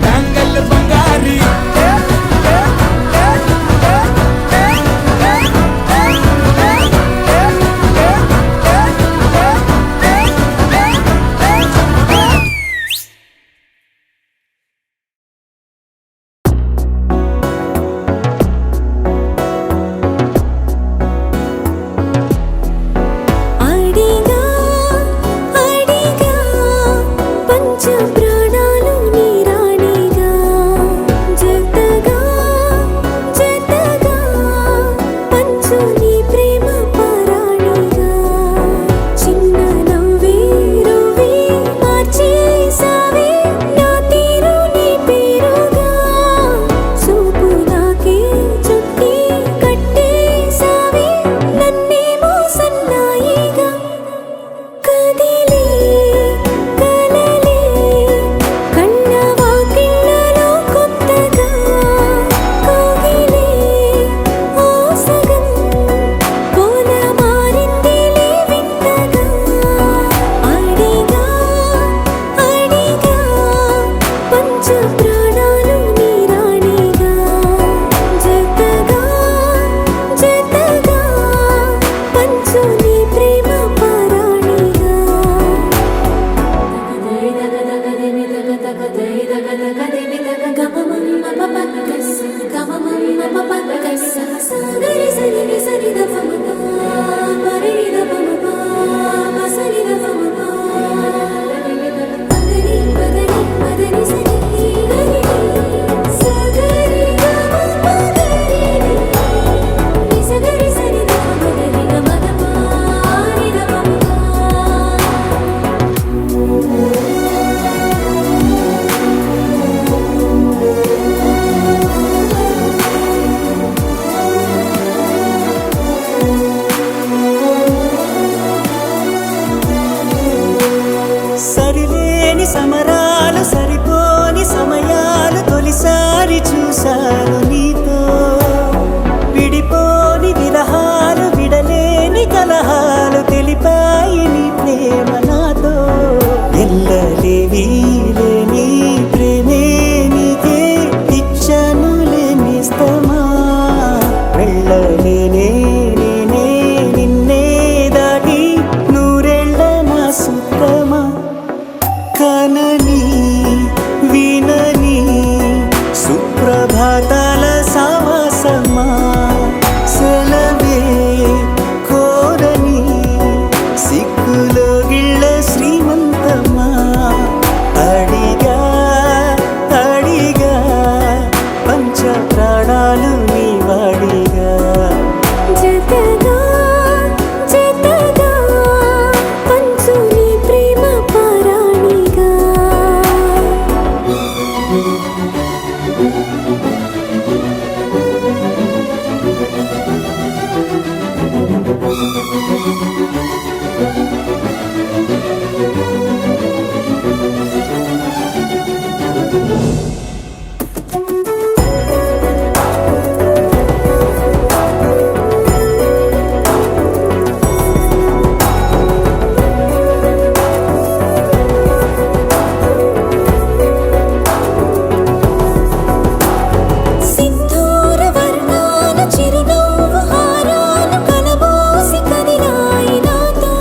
సింధూర వర్ణాల చిరునవ్వు హారాలు కలబోసి కదిలాయి నాతో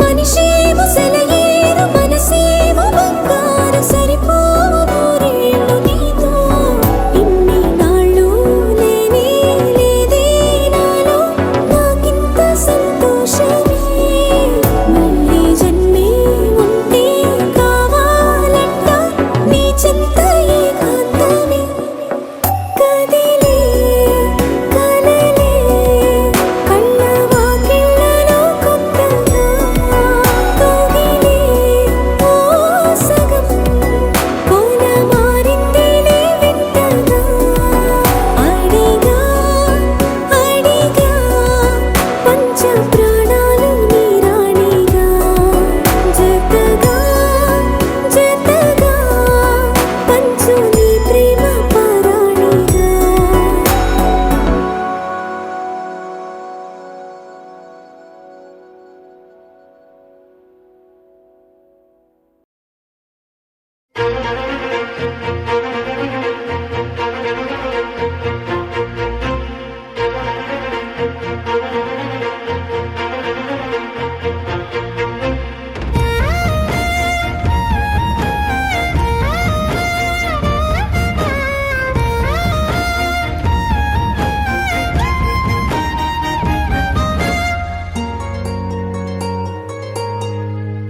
మనిషేమో సెలయేరు మనసేమో బంగారు సరిపోవు నూరేళ్ళు నీతో ఇన్ని నాళ్ళు లేనే లేదే నాలో నాకింత సంతోషమే మళ్ళీ జన్మే ఉంటే కావాలంట నీ చెంత ఏకాంతమే కదిలే కలలే కళ్ళ వాకిళ్ళలో కొత్తగా తొగిలే ఓ సగం కోన మారిందిలే వింతగా అడిగా పంచ ప్రాణాలు నీ రాణిగా జతగా పంచు నీ ప్రేమ పారాణిగా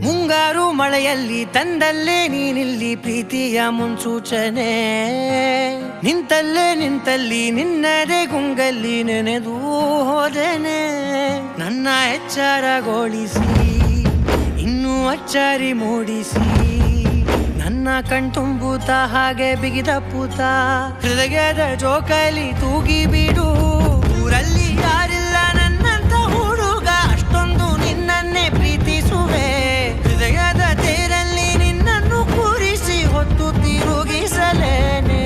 ಮುಂಗಾರು ಮಳೆಯಲ್ಲಿ ತಂದಲ್ಲೇ ನೀನಿಲ್ಲಿ ಪ್ರೀತಿಯ ಮುನ್ಸೂಚನೆ ನಿಂತಲ್ಲಿ ನಿನ್ನದೇ ಗುಂಗಲ್ಲಿ ನೆನೆದು ಹೋದೆನೆ ನನ್ನ ಎಚ್ಚರಗೊಳಿಸಿ ಇನ್ನೂ ಅಚ್ಚರಿ ಮೂಡಿಸಿ ನನ್ನ ಕಣ್ತುಂಬುತ್ತ ಹಾಗೆ ಬಿಗಿದಪ್ಪುತ್ತ ಹೃದಯದ ಜೋಕಾಲಿ ತೂಗಿ ಬಿಡು ಊರಲ್ಲಿ ಯಾರಿಲ್ಲ ನನ್ನಂತ ಹುಡುಗ ಅಷ್ಟೊಂದು ನಿನ್ನನ್ನೇ ಪ್ರೀತಿಸುವೆ ಹೃದಯದ ತೇರಲ್ಲಿ ನಿನ್ನನ್ನು ಕೂರಿಸಿ ಹೊತ್ತು ತಿರುಗಿಸಲೇನೆ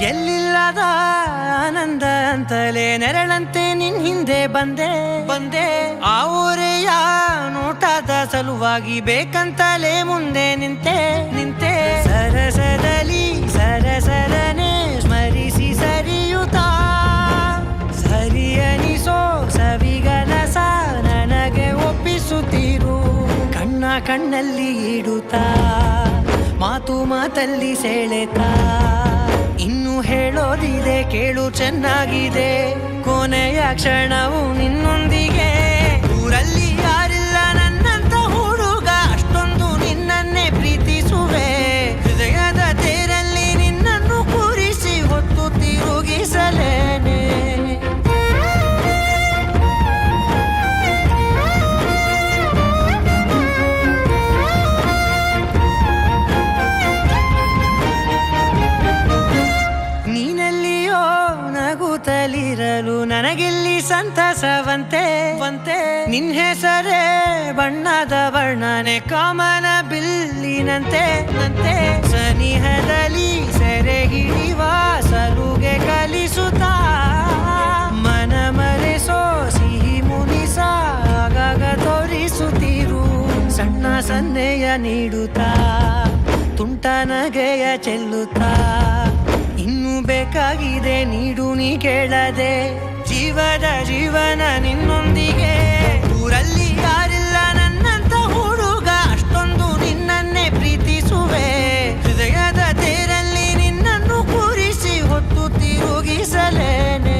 ಎಲ್ಲಿಲ್ಲದ ಆನಂದ ಅಂತಲೇ ನೆರಳಂತೆ ನಿನ್ ಹಿಂದೆ ಬಂದೆ ಆ ಊರೆಯ ನೋಟದ ಸಲುವಾಗಿ ಬೇಕಂತಲೇ ಮುಂದೆ ನಿಂತೆ ಸರಸದಲ್ಲಿ ಸರಸರನೆ ಸ್ಮರಿಸಿ ಸರಿಯುತ್ತಾ ಸರಿಯನಿಸೋ ಸವಿಗನಸ ನನಗೆ ಒಪ್ಪಿಸುತ್ತೀರು ಕಣ್ಣಲ್ಲಿ ಇಡುತ್ತಾ ಮಾತಲ್ಲಿ ಸೆಳೆತಾ ಇನ್ನು ಹೇಳೋದಿದೆ ಕೇಳು ಚೆನ್ನಾಗಿದೆ ಕೊನೆಯ ಕ್ಷಣವು ನಿನ್ನೊಂದಿಗೆ ಊರಲ್ಲಿ ಯಾರಿಲ್ಲ ನನ್ನಂತ ಹುಡುಗ ಅಷ್ಟೊಂದು ನಿನ್ನನ್ನೇ ಪ್ರೀತಿಸುವೆ ಹೃದಯದ ತೇರಲ್ಲಿ ನಿನ್ನನ್ನು ಕೂರಿಸಿ ಹೊತ್ತು ತಿರುಗಿಸಲೇನೆ ನೀನೆಲ್ಲಿಯೋ ನಗುತ್ತಲಿರಲು ನನಗಿಲ್ಲಿ ಸಂತಸವಂತೆ ನಿನ್ ಹೆಸರೇ ಬಣ್ಣದ ವರ್ಣನೆ ಕಾಮನ ಬಿಲ್ಲಿನಂತೆ ಸನಿಹದಲ್ಲಿ ಸೆರೆ ಹಿಡಿಯುವ ಸಲುಗೆ ಕಲಿಸುತ್ತಾ ಮನ ಮರೆಸೋ ಸಿಹಿ ಮುನಿಸ ಆಗಾಗ ತೋರಿಸುತ್ತಿರು ಸಣ್ಣ ಸನ್ನೆಯ ನೀಡುತ್ತಾ ತುಂಟ ನಗೆಯ ಚೆಲ್ಲುತ್ತಾ ಇನ್ನು ಬೇಕಾಗಿದೆ ನೀಡು ನೀ ಕೇಳದೆ ಜೀವದ ಜೀವನ ನಿನ್ನೊಂದಿಗೆ ಊರಲ್ಲಿ ಯಾರಿಲ್ಲ ನನ್ನಂತ ಹುಡುಗ ಅಷ್ಟೊಂದು ನಿನ್ನನ್ನೇ ಪ್ರೀತಿಸುವೆ ಹೃದಯದ ತೇರಲ್ಲಿ ನಿನ್ನನ್ನು ಕೂರಿಸಿ ಹೊತ್ತು ತಿರುಗಿಸಲೇನೆ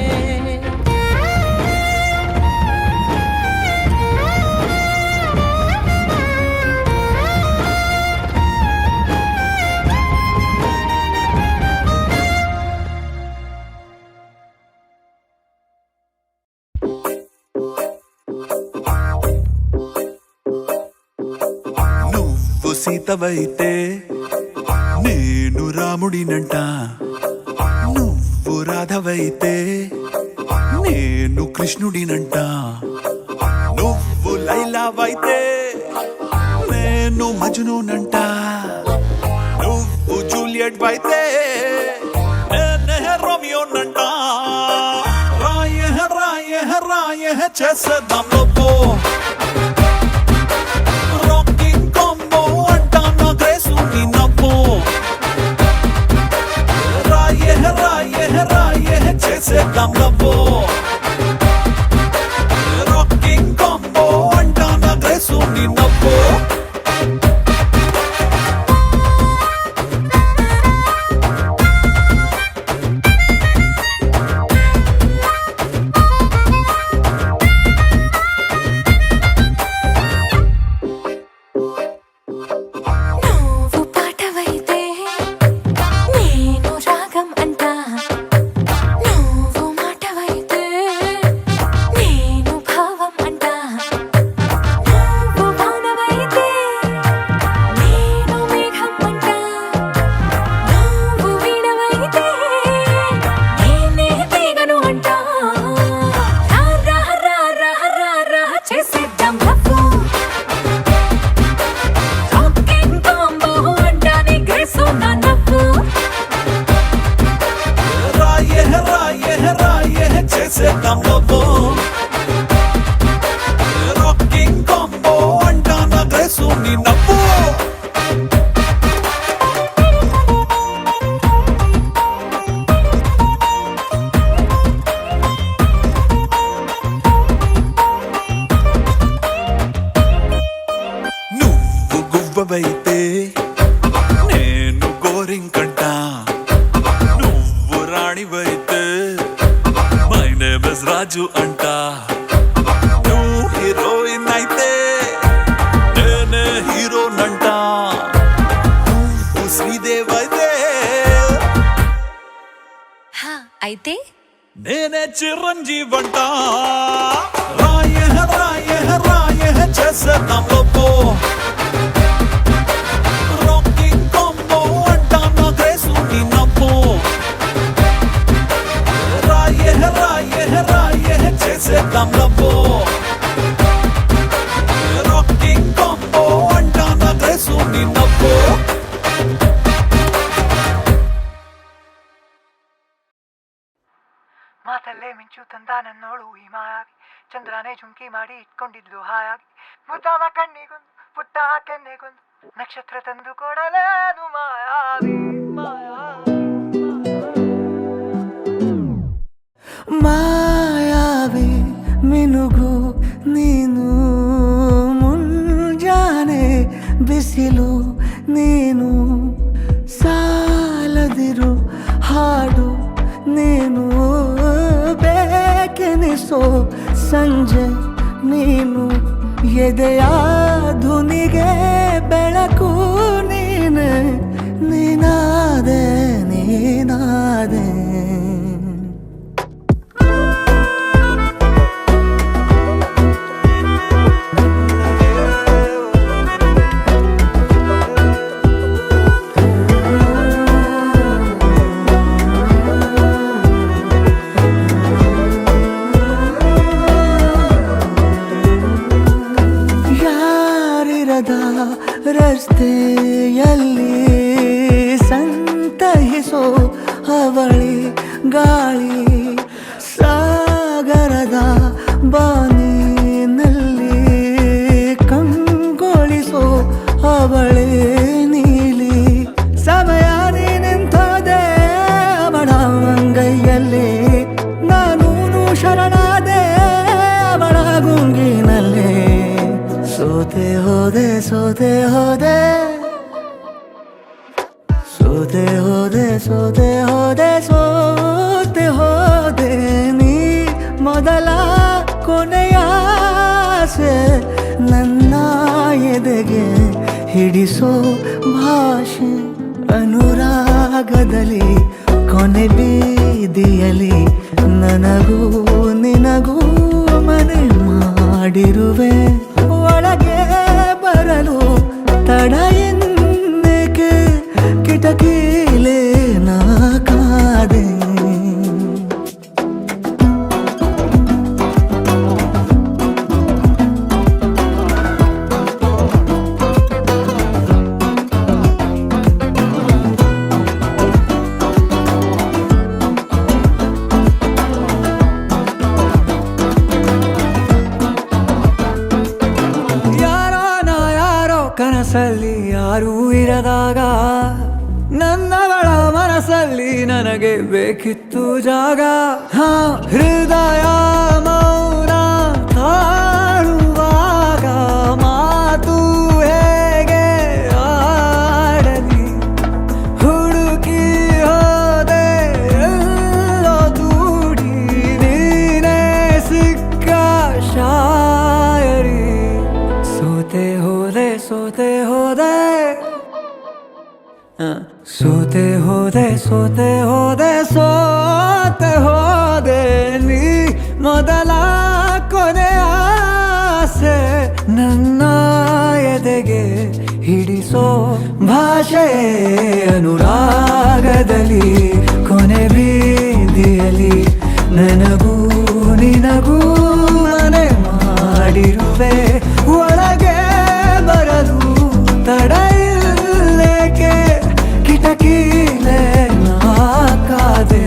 సీతవైతే నేను రాముడినంట, నువ్వు రాధవైతే నేను కృష్ణుడినంట, నువ్వు లైలావైతే నేను మజ్నూనంట, నువ్వు జూలియట్ అయితే నేనే రోమియోనంట. రాయే రాయే రాయే చేసేద్దాం లోపో రాకింగ్ కాంబో అంట నా గ్రేసు నీ నవ్వు. రాయే రాయే రాయే చేసేద్దాం లోపో రాకింగ్ కాంబో అంట నా గ్రేసు నీ నవ్వు. నువ్వు పాటవైతే నేను రాగం అంట, నువ్వు మాటవైతే నేను భావం అంట, నువ్వు వానవైతే నేను మేఘం అంట, నువ్వు వీణవైతే నేనే తీగను అంట. రా రా రా రా రా రా చేసేద్దాం లవ్వు రాకింగ్ కాంబో అంటానే గ్రేసు నా నవ్వు. రాయే రాయే రాయే చేసేద్దాం లోపో రాకింగ్ కాంబో అంట నా గ్రేసు నీ నవ్వు. నువ్వు గువ్వవైతే నేను గోరింకంట, నువ్వు రాణివైతే మై నేమ్ ఇస్ రాజు అంట, నువ్వు హీరోయిన్ అయితే నేనే హీరోనంట, నువ్వు శ్రీదేవ్ అయితే హా అయితే నేనే చిరంజీవి అంట. రాయే రాయే రాయే చేసేద్దాం లోపో రాకింగ్ కాంబో అంట నా గ్రేసు నీ నవ్వు. రాయే రాయే రాయే చేసేద్దాం లోపో రాకింగ్ కాంబో అంట నా గ్రేసు నీ నవ్వు. ಮಾತಲ್ಲೇ ಮಿಂಚು ತಂದ ನನ್ನೋಳು ಈ ಮಾಯಾವಿ, ಚಂದ್ರನೇ ಜುಂಕಿ ಮಾಡಿ ಇಟ್ಕೊಂಡಿದ್ಲು ಹಾಯಾಗಿ, ಮುದ್ದಾದ ಕಣ್ಣಿಗೊಂದು ಪುಟ್ಟ ಕೆನ್ನೆಗೊಂದು ನಕ್ಷತ್ರ ತಂದು ಕೊಡಲೇನು ಮಾಯಾವಿ ಮಾಯಾವಿ. ಮಾಯಾವಿ ಮಿನುಗು ನೀನು, ಮುಂಜಾನೆ ಬಿಸಿಲು ನೀನು, ಸಾಲದಿರು ಹಾಡು ನೀನು, ಬೇಕೆನಿಸೋ ಸಂಜೆ ನೀನು, ಎದೆಯ ಧುನಿಗೆ ಬೆಳಕು ನೀನೆ, ನೀನಾದೆ ನೀನಾದೆ. ರಸ್ತೆಯಲ್ಲಿ ಸಂತಹಿಸೋ ಅವಳಿ ಗಾಳಿ, ಸಾಗರದ ಬಾನಿನಲ್ಲಿ ಕಂಗೊಳಿಸೋ ಅವಳೆ ನೀಲಿ, ಸಮಯ ನಿಂತೋದೆ ಅವಳ ಅಂಗೈಯಲ್ಲಿ, ನಾನು ಶರಣಾದೆ ಅವಳ ಗುಂಗಿನಲ್ಲಿ, ಸೋತೆ ಹೋದೆ ಸೋತೆ ಹೋದೆ ಸೋತೆ ಹೋದೆ ಸೋತೆ ಹೋದೆ ಸೋತೆ ಹೋದೆ, ನೀ ಮೊದಲ ಕೊನೆಯ ಆಸೆ ನನ್ನ ಎದೆಗೆ ಹಿಡಿಸೋ ಭಾಷೆ, ಅನುರಾಗದಲ್ಲಿ ಕೊನೆ ಬೀದಿಯಲ್ಲಿ ನನಗೂ ನಿನಗೂ ಮನೆ ಮಾಡಿರುವೆ, ಒಳಗೆ ಬರಲು ತಡ ಮನಸ್ಸಲ್ಲಿ ಯಾರೂ ಇರದಾಗ ನನ್ನವಳ ಮನಸ್ಸಲ್ಲಿ ನನಗೆ ಬೇಕಿತ್ತು ಜಾಗ. ಹೃದಯ ಮೌನ ತಾಳುವಾಗ ಮಾತು ಹೇಗೆ ಆಡಲಿ, ಹುಡುಕಿ ಹೋದೆ ಎಲ್ಲೋ ದೂಡಿ ನೀನೇ ಸಿಕ್ಕ ಶಾಯರಿ. ಸೋತೆ ಹೋದೆ ಸೋತೆ ಹೋದೆ ಸೋತೆ ಹೋದೆ ಸೋತೆ ಹೋದೆ ಸೋತೆ ಹೋದೆ ನೀ ಮೊದಲ ಕೊನೆ ಆಸೆ ನನ್ನ ಎದೆಗೆ ಹಿಡಿಸೋ ಭಾಷೆ ಅನುರಾಗದಲ್ಲಿ ಕೊನೆ ಬೀದಿಯಲ್ಲಿ ನನಗೂ ನಿನಗೂ ಮನೆ ಮಾಡಿರುವೆ. ಒಳಗೆ ಬರಲು ತಡ ಇಲ್ಲೇಕೆ ಕಿಟಕಿಲೇ ನಾಕಾದೆ.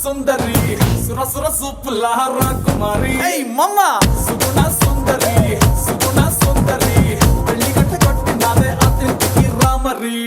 సుందరి సుర సుర సూపుల రాకుమారి మమ్మ సుగుణ సుందరి సుగుణ సుందరి పెళ్లి గట్ట కొట్టినాదే అతిథికి రామరి.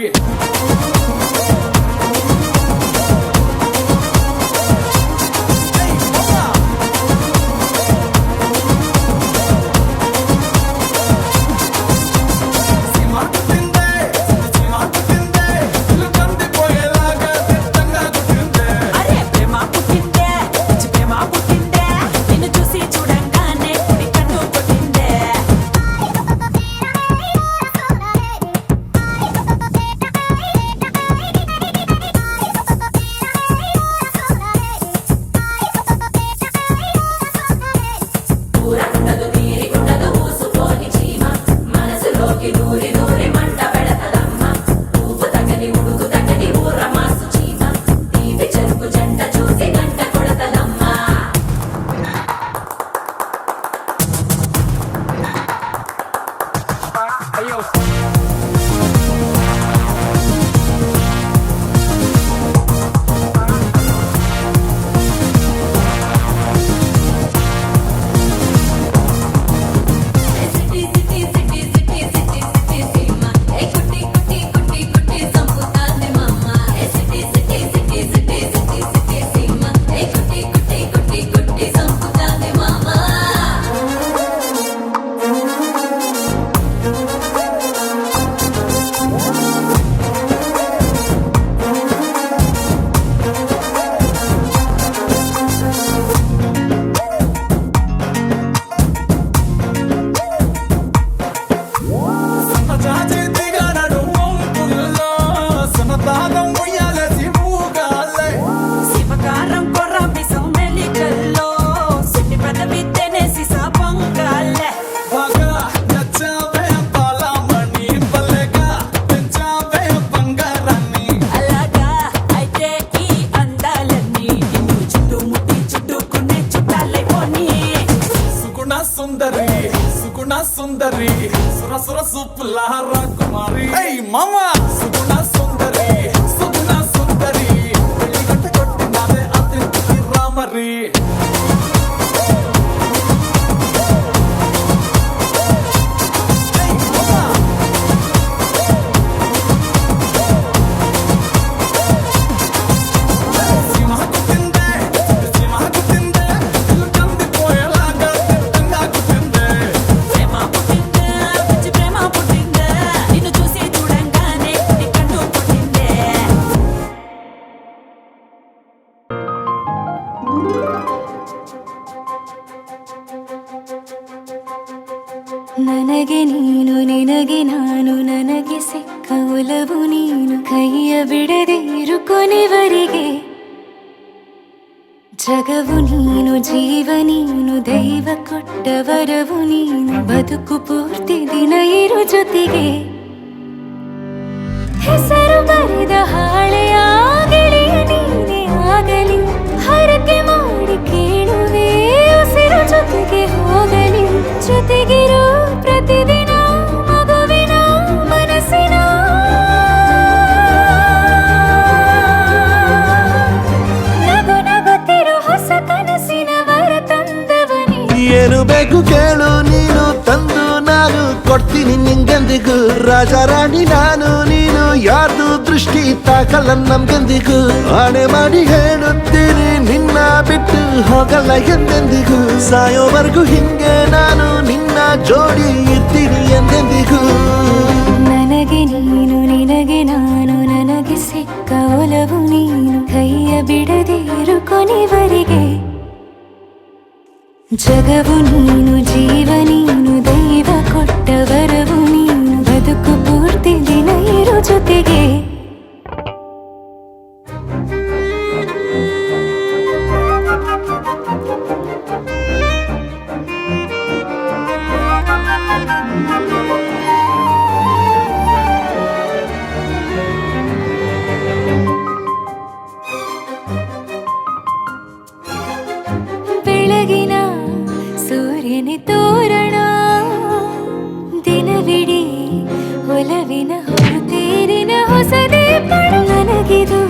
సుందరి సుగుణ సుందరి సుర సుర సుప్పుల రాకుమారి మామ సుగుణ సుందరి సుగుణ సుందరి పెళ్లి గంట కొట్టినాదే అతిథి రామరి ನನಗೆ ನೀನು ನಿನಗೆ ನಾನು ನನಗೆ ಸಿಕ್ಕ ಒಲವು ನೀನು ಕೈಯ ಬಿಡದೆ ಇರು ಕೊನೆವರೆಗೆ ಜಗವು ನೀನು ಜೀವ ನೀನು ದೈವ ಕೊಟ್ಟ ವರವು ನೀನು ಬದುಕು ಪೂರ್ತಿ ದಿನ ಇರು ಜೊತೆಗೆ ಹೆಸರು ಬರೆದ ಹಾಳೆಯ ಗೆಳೆಯ ನೀನೇ ಆಗಲಿ ಹರಕೆ ಮಾಡಿ ಕೇಳುವೆ ಉಸಿರು ಜೊತೆಗೆ ಹೋಗಲಿ ಜೊತೆಗಿರೋ ಪ್ರತಿದಿನ ಮಗುವಿನ ಮನಸ್ಸಿನ ನಗು ನಗುತ್ತಿರೋ ಹೊಸ ಕನಸಿನ ವರ ತಂದವನೇ ಏನು ಬೇಕು ಕೇಳು ನೀನು ತಂದು ನಾನು ಕೊಡ್ತೀನಿ ನಿಂಗೆಂದಿಗೂ ರಾಜ ರಾಣಿ ನಾನು ನೀನು ಯಾರ್ದು ದೃಷ್ಟಿ ತಾಕಲ್ಲ ನಮ್ಗೆಂದಿಗೂ ಆಣೆ ಮಾಡಿ ಹೇಳುತ್ತೀನಿ ನಿನ್ನ ಬಿಟ್ಟು ಹೋಗಲ್ಲ ಎಂದೆಂದಿಗೂ ಸಾಯೋವರೆಗೂ ಹಿಂಗೆ ನಾನು ನಿನ್ನ ಜೋಡಿ ಇರ್ತೀನಿ ಎಂದೆಂದಿಗೂ ನನಗೆ ನೀನು ನಿನಗೆ ನಾನು ನನಗೆ ಸಿಕ್ಕ ಒಲವು ನೀನು ಕೈಯ ಬಿಡದೆ ಇರು ಕೊನೆವರೆಗೆ ಜಗವು ನೀನು ಜೀವ ನೀನು ದೈವ ಕೊಟ್ಟ ವರವು ನೀನು ಬದುಕು ಪೂರ್ತಿ ದಿನ ಇರು ಜೊತೆಗೆ ಬೆಳಗಿನ ಸೂರ್ಯನ ತೋರಣ ದಿನವಿಡೀ ಒಲವಿನ ಹೊರತೇರಿನ ಹೊಸದೇ ಪಡ ನನಗಿದು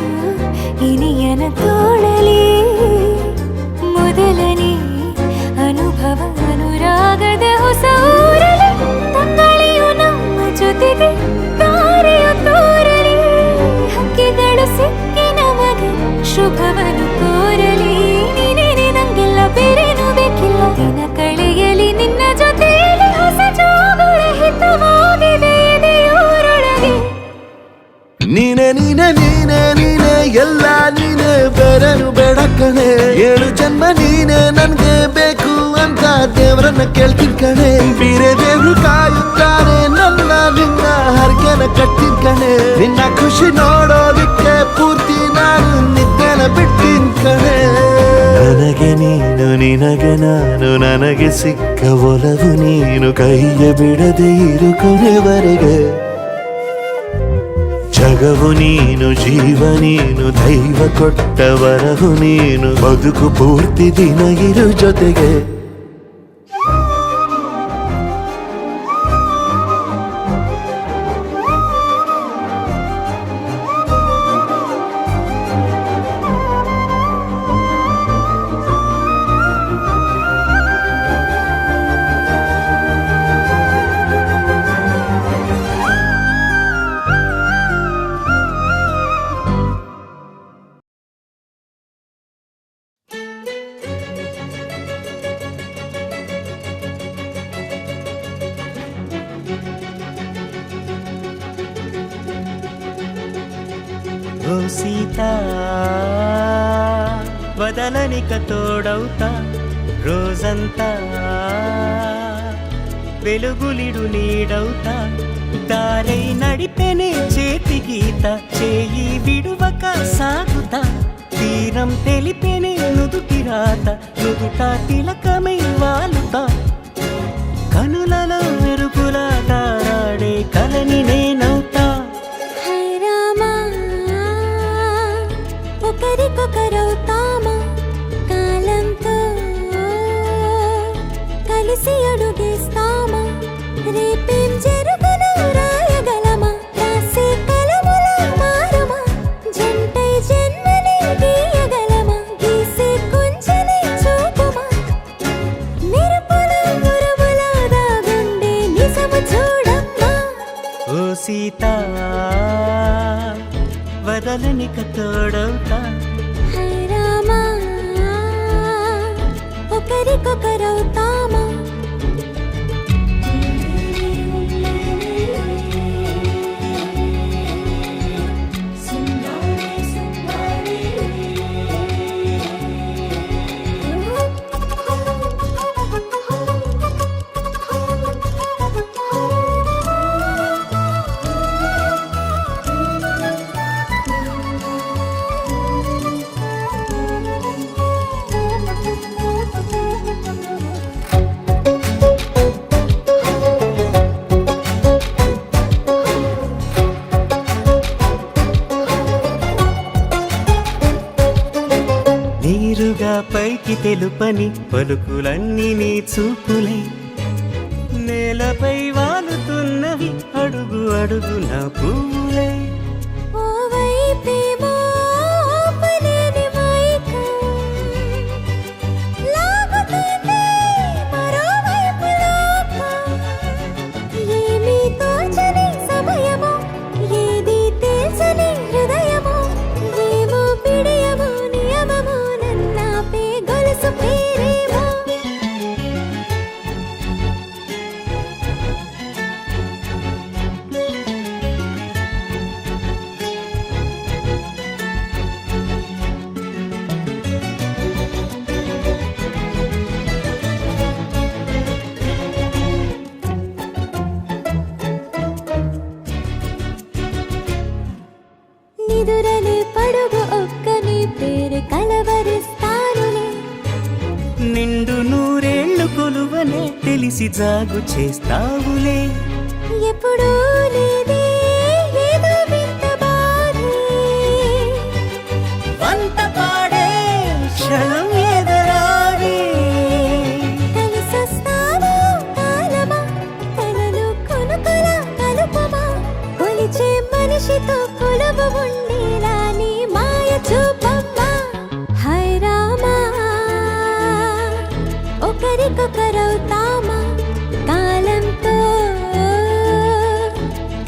ಇನಿಯನ ತೋಳಲಿ ಮೊದಲನೇ ಅನುಭವ ಅನುರಾಗದ ಹೊಸ ಊರಲಿ ತಂಗಳಿಯು ನಮ್ಮ ಜೊತೆಗೆ ತಾರೆಯು ತೋರಲಿ ಹಕ್ಕಿಗಳು ಸಿಕ್ಕಿ ನಮಗೆ ಶುಭವನ್ನು ಕೋರಲಿ ನೀನೇನೆ ನಂಗೆಲ್ಲ ಬೇರೇನು ಬೇಕಿಲ್ಲ ದಿನ ಕಳೆಯಲಿ ನಿನ್ನ ಜೊತೆಯಲ್ಲಿ ಹೊಸ ಜೋಗುಳ ಹಿತವಾಗಿದೆ ಎದೆಯೂರೊಳಗೆ ನೀನೆ ನೀನೆ ನೀನೆ ನೀನೆ ಎಲ್ಲ ನೀನೆ ಬೇರೆನು ಬೇಡ ಕಣೆ 7 ಜನ್ಮ ನೀನೆ ನನ್ಗೆ ಬೇಕು ಅಂತ ದೇವರನ್ನ ಕೇಳ್ತೀನಿ ಕಣೆ ಬೇರೆ ದೇವ್ರು ಕಾಯುತ್ತಾರೆ ನನ್ನ ನಿನ್ನ ಹರಕೆನ ಕಟ್ಟಿನ ಕಣೆ ನಿನ್ನ ಖುಷಿ ನೋಡೋದಿಕ್ಕೆ ಪೂರ್ತಿ ನಾನು ನಿದ್ದೆನ ಬಿಟ್ಟಿನ್ ಕಣೆ ನನಗೆ ನೀನು ನಿನಗೆ ನಾನು ನನಗೆ ಸಿಕ್ಕ ಒಲವು ನೀನು ಕೈಯ ಬಿಡದೆ ಇರು ಕೊನೆವರೆಗೆ ಜಗವು ನೀನು ಜೀವ ನೀನು ದೈವ ಕೊಟ್ಟ ವರವು ನೀನು ಬದುಕು ಪೂರ್ತಿ ದಿನ ಇರು ಜೊತೆಗೆ ఓ సీత వదలనిక తోడవుతా రోజంతా వెలుగులిడు నీడవుతా దారై నడిపెనే చేతి గీత చేయి విడువక సాగుతా తీరం తెలిపెనే నుదుటి రాత నుదుట తిలకమై వాలుతా కనులలో మెరుపులా తారాడే కలని నేనవుతా ఒకరికొకరవుతామా కాలంతో కలిసి అడుగే రేపేం జరుగునో రాయగలమా రాసే కలముల మారుమా జంటై జన్మని గీయగలమా గీసే కొంచెని చూపుమా మెరుపుల మురుముల దాగుండే నిజము చూడమ్మా ఓ సీత వదలనిక తోడవుతా హై రామా ఒకరికొకరవుతామా నీరుగా పైకి తెలుపని పలుకులన్నీ నీ చూపులై నేలపై వాలుతున్నవి అడుగు అడుగు నా పూలై ఓ వైపేమో ఆపలేని మైకం లాగుతుంది మరోవైపు లోకం ఏమీ తోచని సమయమో ఏది తేల్చని హృదయమో ఏమో పిడియమో నియమమో నన్నాపే గొలుసు పేరేమో నిదురలే పడుగు ఒక్కని పేరు కలవరిస్తానులే నిండు నూరేళ్లు కొలువనే తెలిసి జాగు చేస్తావులే ఎప్పుడూ లేదే ఏదో వింత బాధే వంత పాడే క్షణం ఎదరాడే కలిసొస్తావో కాలమా కలలు కొనుకల కలుపమా కొలిచే మనిషితో కొలువు ఉండేలా నీ మాయ చూపమ్మా హై రామా ఒకరికొకరవుతామా కాలంతో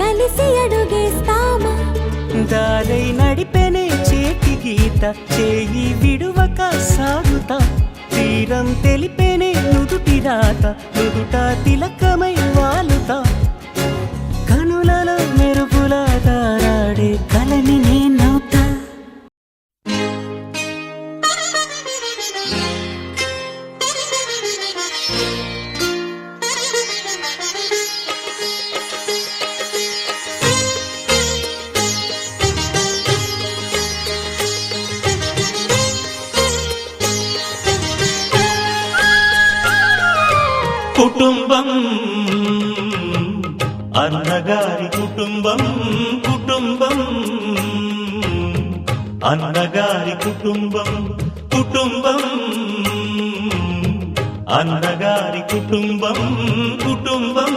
కలిసి అడుగేస్తామా దారై నడిపెనే చేతి గీత చేయి విడువక సాగుతా తీరం తెలిపెనే నుదుటి రాత నుదుట తిలకమై వాలుతా కనులలో మెరుగుల దారాడే కలని నేనవుతా కుటుంబం అన్నగారి కుటుంబం కుటుంబం అన్నగారి కుటుంబం కుటుంబం అన్నగారి కుటుంబం కుటుంబం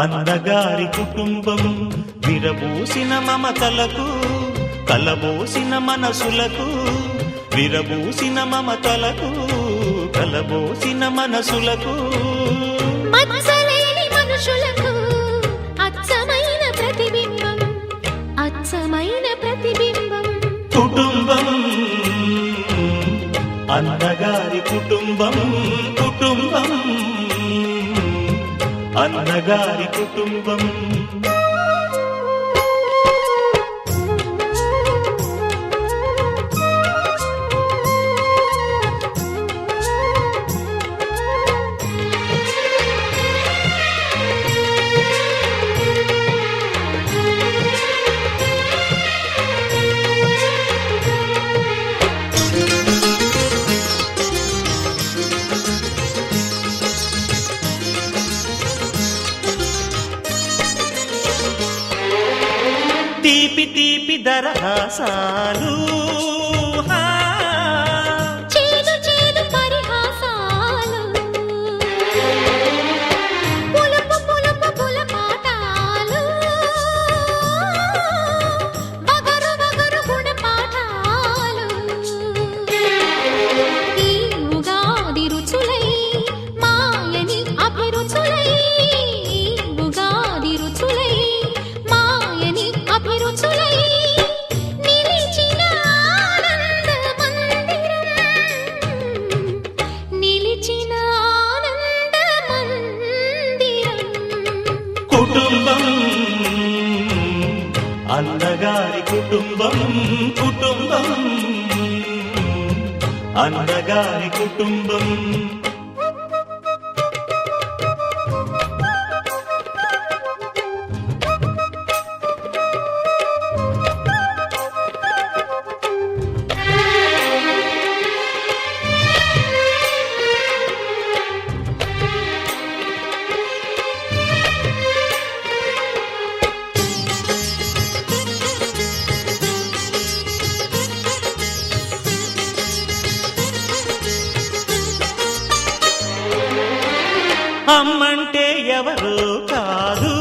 అన్నగారి కుటుంబం విరబూసిన మమతలకు కలబోసిన మనసులకు విరబూసిన మమతలకు కలబోసిన మనసులకు మత్సలేని మనుషులకు అచ్చమైన ప్రతిబింబం అచ్చమైన ప్రతిబింబం కుటుంబం అన్నగారి కుటుంబం కుటుంబం అన్నగారి కుటుంబం తీపి తీపి దరహాసాలు చేదు చేదు పరిహాసాలు కుటుంబం అన్నగారి కుటుంబం కుటుంబం అన్నగారి కుటుంబం అమ్మంటే ఎవరో కాదు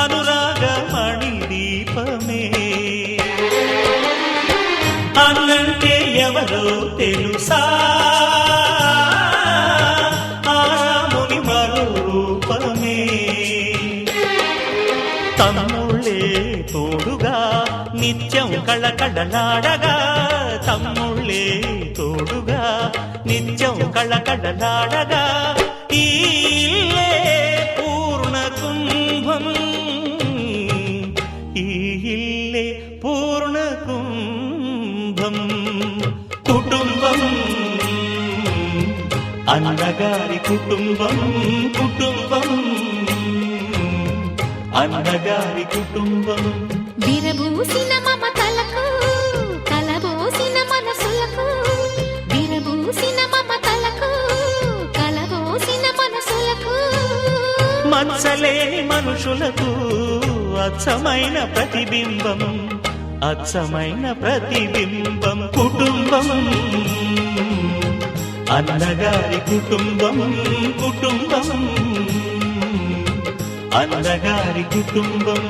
అనురాగమణి దీపమే అన్నంటే ఎవరో తెలుసా ఆరాముని మరో రూపమే తమ్ముళ్ళే తోడుగా నిత్యం కళకళలాడగా తమ్ముళ్ళే తోడుగా నిత్యం కళకళలాడగా ఈ ఇల్లే పూర్ణ కుంభం ఈ ఇల్లే పూర్ణ కుంభం కుటుంబం అన్నగారి కుటుంబం కుటుంబం అన్నగారి కుటుంబం విరబూసిన మమతలకు కలబోసిన మనసులకు విరబూసిన మమతలకు కలబోసిన మనసులకు మచ్చలేని మనుషులకు అచ్చమైన ప్రతిబింబం అచ్చమైన ప్రతిబింబం కుటుంబం అన్నగారి కుటుంబం కుటుంబం అన్నగారి కుటుంబం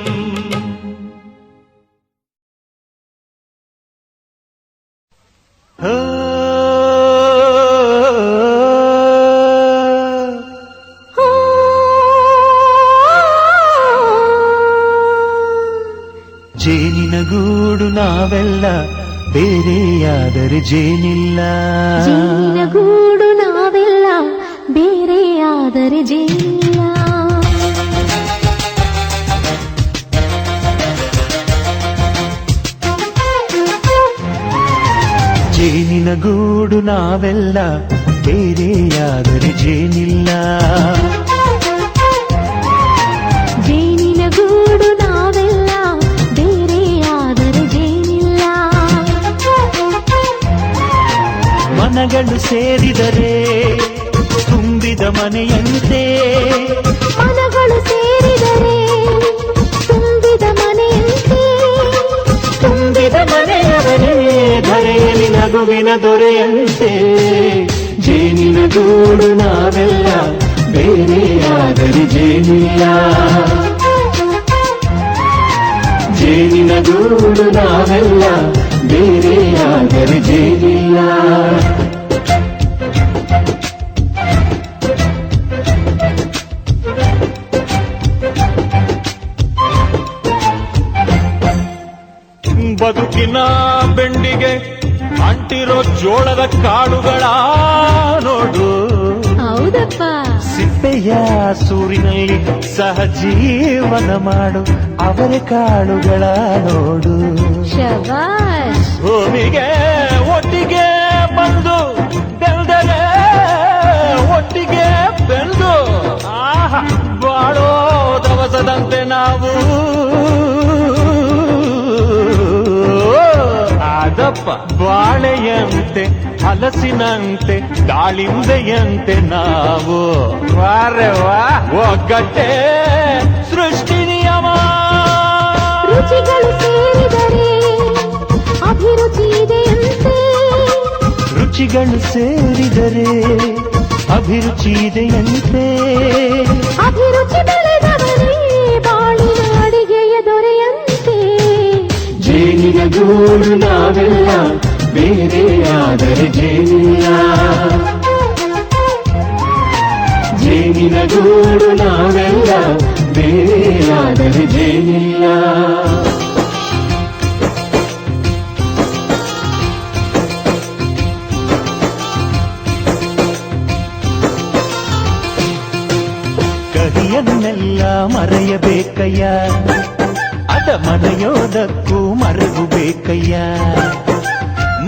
ಜೇನಿನ ಗೂಡು ನಾವೆಲ್ಲ ಬೇರೆಯಾದರೆ ಜೇನಿಲ್ಲ ಜೇನಿನ ಗೂಡು ನಾವೆಲ್ಲ ಬೇರೆಯಾದರೆ ಜೇನಿಲ್ಲ ಜೇನಿನ ಗೂಡು ನಾವೆಲ್ಲ ಬೇರೆಯಾದರೆ ಜೇನಿಲ್ಲ ಜೇನಿನ ಗೂಡು ನಾವೆಲ್ಲ ಬೇರೆಯಾದರೆ ಜೇನಿಲ್ಲ ಮನಗಳು ಸೇರಿದರೆ ತುಂಬಿದ ಮನೆಯಂತೆ ಮನಗಳು ಸೇರಿದರೆ ತುಂಬಿದ ಮನೆಯಂತೆ ತುಂಬಿದ ಮನೆಯವರೇ ಧರೆಯಲ್ಲಿ ನಗುವಿನ ದೊರೆಯಂತೆ ಜೇನಿನ ಗೂಡು ನಾವೆಲ್ಲ ಬೇರೆಯಾದರೆ ಜೇನಿಲ್ಲ ಜೇನಿನ ಗೂಡು ನಾವೆಲ್ಲ ಬೇರೆಯಾದರೆ ಜೇನಿಲ್ಲ ಬದುಕಿನ ಬೆಂಡಿಗೆ ಅಂಟಿರೋ ಜೋಳದ ಕಾಳುಗಳ ನೋಡು ಹೌದಪ್ಪ ಸಿಪ್ಪೆಯ ಸೂರಿನಲ್ಲಿ ಸಹಜೀವನ ಮಾಡು ಅವರ ಕಾಳುಗಳ ನೋಡು ಶಬಾಷ್ ಭೂಮಿಗೆ ಒಟ್ಟಿಗೆ ಬಂದು ಬೆಳೆದರೆ ಒಟ್ಟಿಗೆ ಬೆಳೆದು ಆಹಾ ಬಾಳೋ ದವಸದಂತೆ ನಾವು ಅದಪ್ಪ ಬಾಳೆಯಂತೆ ಹಲಸಿನಂತೆ ದಾಳಿಂಬೆಯಂತೆ ನಾವು ವಾರೆ ವಾ ಒಗ್ಗಟ್ಟೆ ಸೃಷ್ಟಿ ನಿಯಮ ರುಚಿಗಳು ಸೇರಿದರೆ ಅಭಿರುಚಿ ಇದೆಯಂತೆ ರುಚಿಗಳು ಸೇರಿದರೆ ಅಭಿರುಚಿ ಇದೆಯಂತೆ ಅಭಿರುಚಿ ಬೆಳೆದವರೇ ಬಾಳಿನ ಅಡಿಗೆಯ ದೊರೆಯಂತೆ ಜೇನಿನ ಗೂಡು ನಾವೆಲ್ಲ ಬೇರೆಯಾದರೆ ಜೇನಿಲ್ಲ ಜೇನಿನ ಗೂಡು ನಾವೆಲ್ಲ ಬೇರೆಯಾದರೆ ಜೇನಿಲ್ಲ ಮರೆಯಬೇಕಯ್ಯ, ಅದ ಮರೆಯೋದಕ್ಕೂ ಮರೆವು ಬೇಕಯ್ಯ.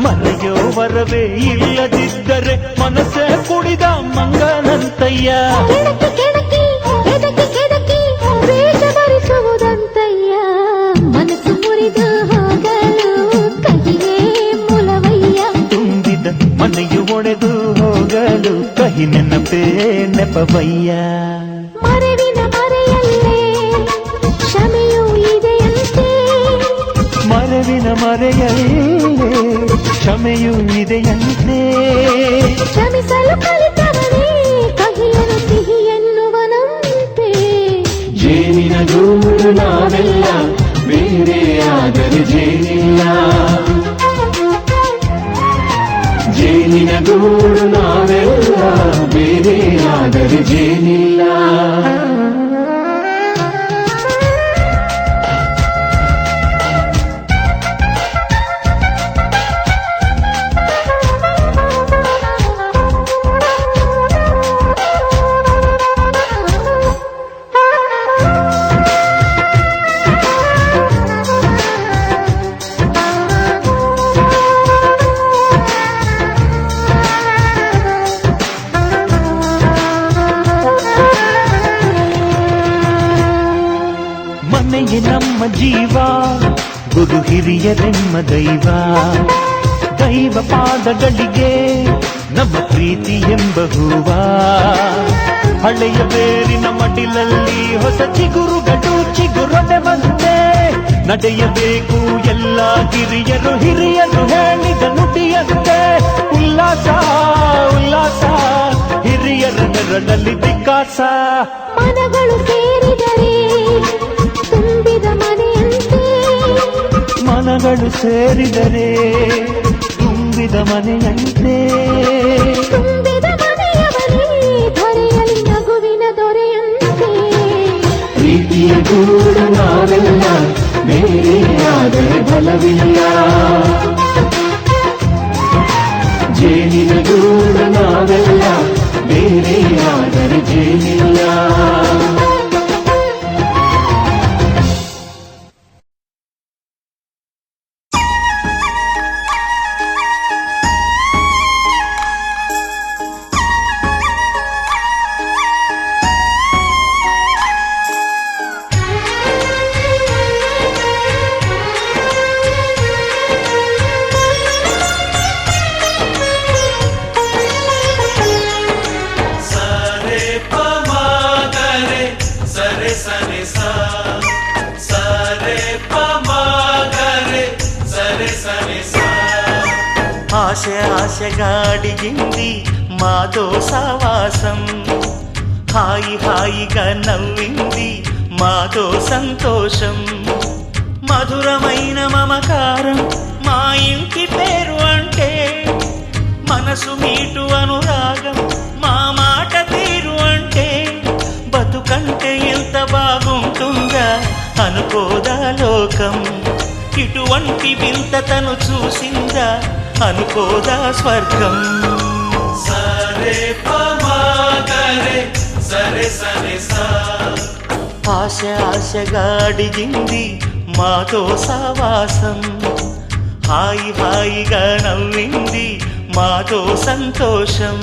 ಮರೆಯೋವರವೇ ಇಲ್ಲದಿದ್ದರೆ ಮನಸ್ಸೇ ಕುಡಿದ ಮಂಗನಂತಯ್ಯ. ಕೆಣಕಿ ಕೆಣಕಿ ಕೆಣಕಿ ವೇಷ ಭರಿಸುವುದಂತಯ್ಯ. ಮನಸ್ಸು ಮುರಿದು ಹೋಗಲು ಕಹಿಯೇ ಮೂಲವಯ್ಯ. ತುಂಬಿದ ಮನೆಯು ಒಡೆದು ಹೋಗಲು ಕಹಿ ನೆನಪೇ ನೆಪವಯ್ಯ. ಮರೆವಿನ ಮರೆಯಲ್ಲೇ ಕ್ಷಮೆಯೂ ಇದೆಯಂತೆ. ಮರೆವಿನ ಮರೆಯಲ್ಲೇ ಕ್ಷಮೆಯೂ ಇದೆಯಂತೆ. ಕ್ಷಮಿಸಲು ಕಲಿತವನೇ ಕಹಿಯನು ಸಿಹಿ ಎನ್ನುವನಂತೆ. ಜೇನಿನ ಗೂಡು ನಾವೆಲ್ಲ ಬೇರೆಯಾದರೆ ಜೇನಿಲ್ಲ. ಜೇನಿನ ಗೂಡು ನಾವೆಲ್ಲ ಬೇರೆಯಾದರೆ ಜೇನಿಲ್ಲ. ಮನೆಯೇ ನಮ್ಮ ಜೀವ, ಗುರು ಹಿರಿಯರೆಮ್ಮ ದೈವ. ದೈವ ಪಾದಗಳಿಗೆ ನಮ್ಮ ಪ್ರೀತಿ ಎಂಬ ಹೂವ. ಹಳೆಯ ಬೇರಿನ ಮಡಿಲಲ್ಲಿ ಹೊಸ ಚಿಗುರುಗಡು ಚಿಗುರೊಡೆ ಬಂದೆ. ನಡೆಯಬೇಕು ಎಲ್ಲ ಕಿರಿಯರು ಹಿರಿಯರು ಹೇಳಿದ ನುಡಿಯಂತೆ. ಉಲ್ಲಾಸ ಉಲ್ಲಾಸ ಹಿರಿಯರ ನೆರಳಲ್ಲಿ ವಿಕಾಸ. ಮನಗಳು ಸೇರಿದರೆ ತುಂಬಿದ ಮನೆಯಂತೆ. ಮನಗಳು ಸೇರಿದರೆ ತುಂಬಿದ ಮನೆಯಂತೆ. ತುಂಬಿದ ಮನೆಯವರೇ ಧರೆಯಲ್ಲಿ ನಗುವಿನ ದೊರೆಯಂತೆ. ಪ್ರೀತಿಯ ಗೂಡು ನಾವೆಲ್ಲ ಬೇರೆಯಾದರೆ ಬಲವಿಲ್ಲ. ಜೇನಿನ ಗೂಡು ನಾವೆಲ್ಲ ಬೇರೆಯಾದರೆ ಜೇನಿಲ್ಲ. ఆశ ఆశగాడిగింది మాతో సావాసం. హాయి హాయిగా నవ్వింది మాతో సంతోషం. మధురమైన మమకారం మా ఇంటి పేరు అంటే. మనసు మీటు అనురాగం మా మాట తీరు అంటే. బతుకంటే ఎంత బాగుంటుందా అనుకోదా లోకం. ఇటువంటి వింతతను చూసిందా అనుకోదా స్వర్గం. సరే పమాగరే సరే సరే సా. ఆశ ఆశగా అడిగింది మాతో సావాసం. హాయి హాయిగా నవ్వింది మాతో సంతోషం.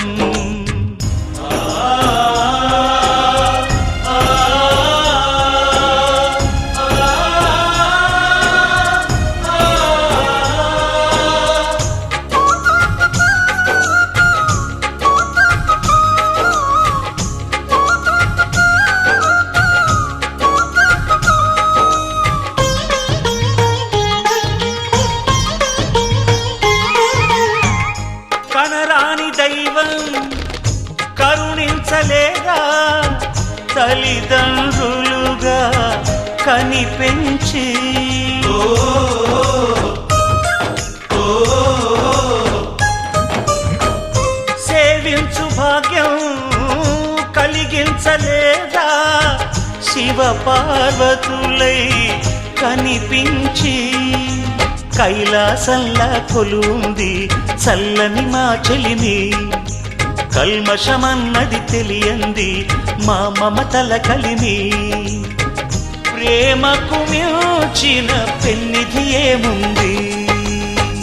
కనరాని దైవం కరుణించలేదా తల్లిదండ్రులుగా కనిపెంచి. సేవించు భాగ్యం కలిగించలేదా శివ పార్వతులై కనిపించి. కైలాసంలా కొలుంది చల్లని మా చెలిమి. కల్మషమన్నది తెలియంది మా మమతల కలిమి. ప్రేమకు మించిన పెన్నిధి ఏముంది?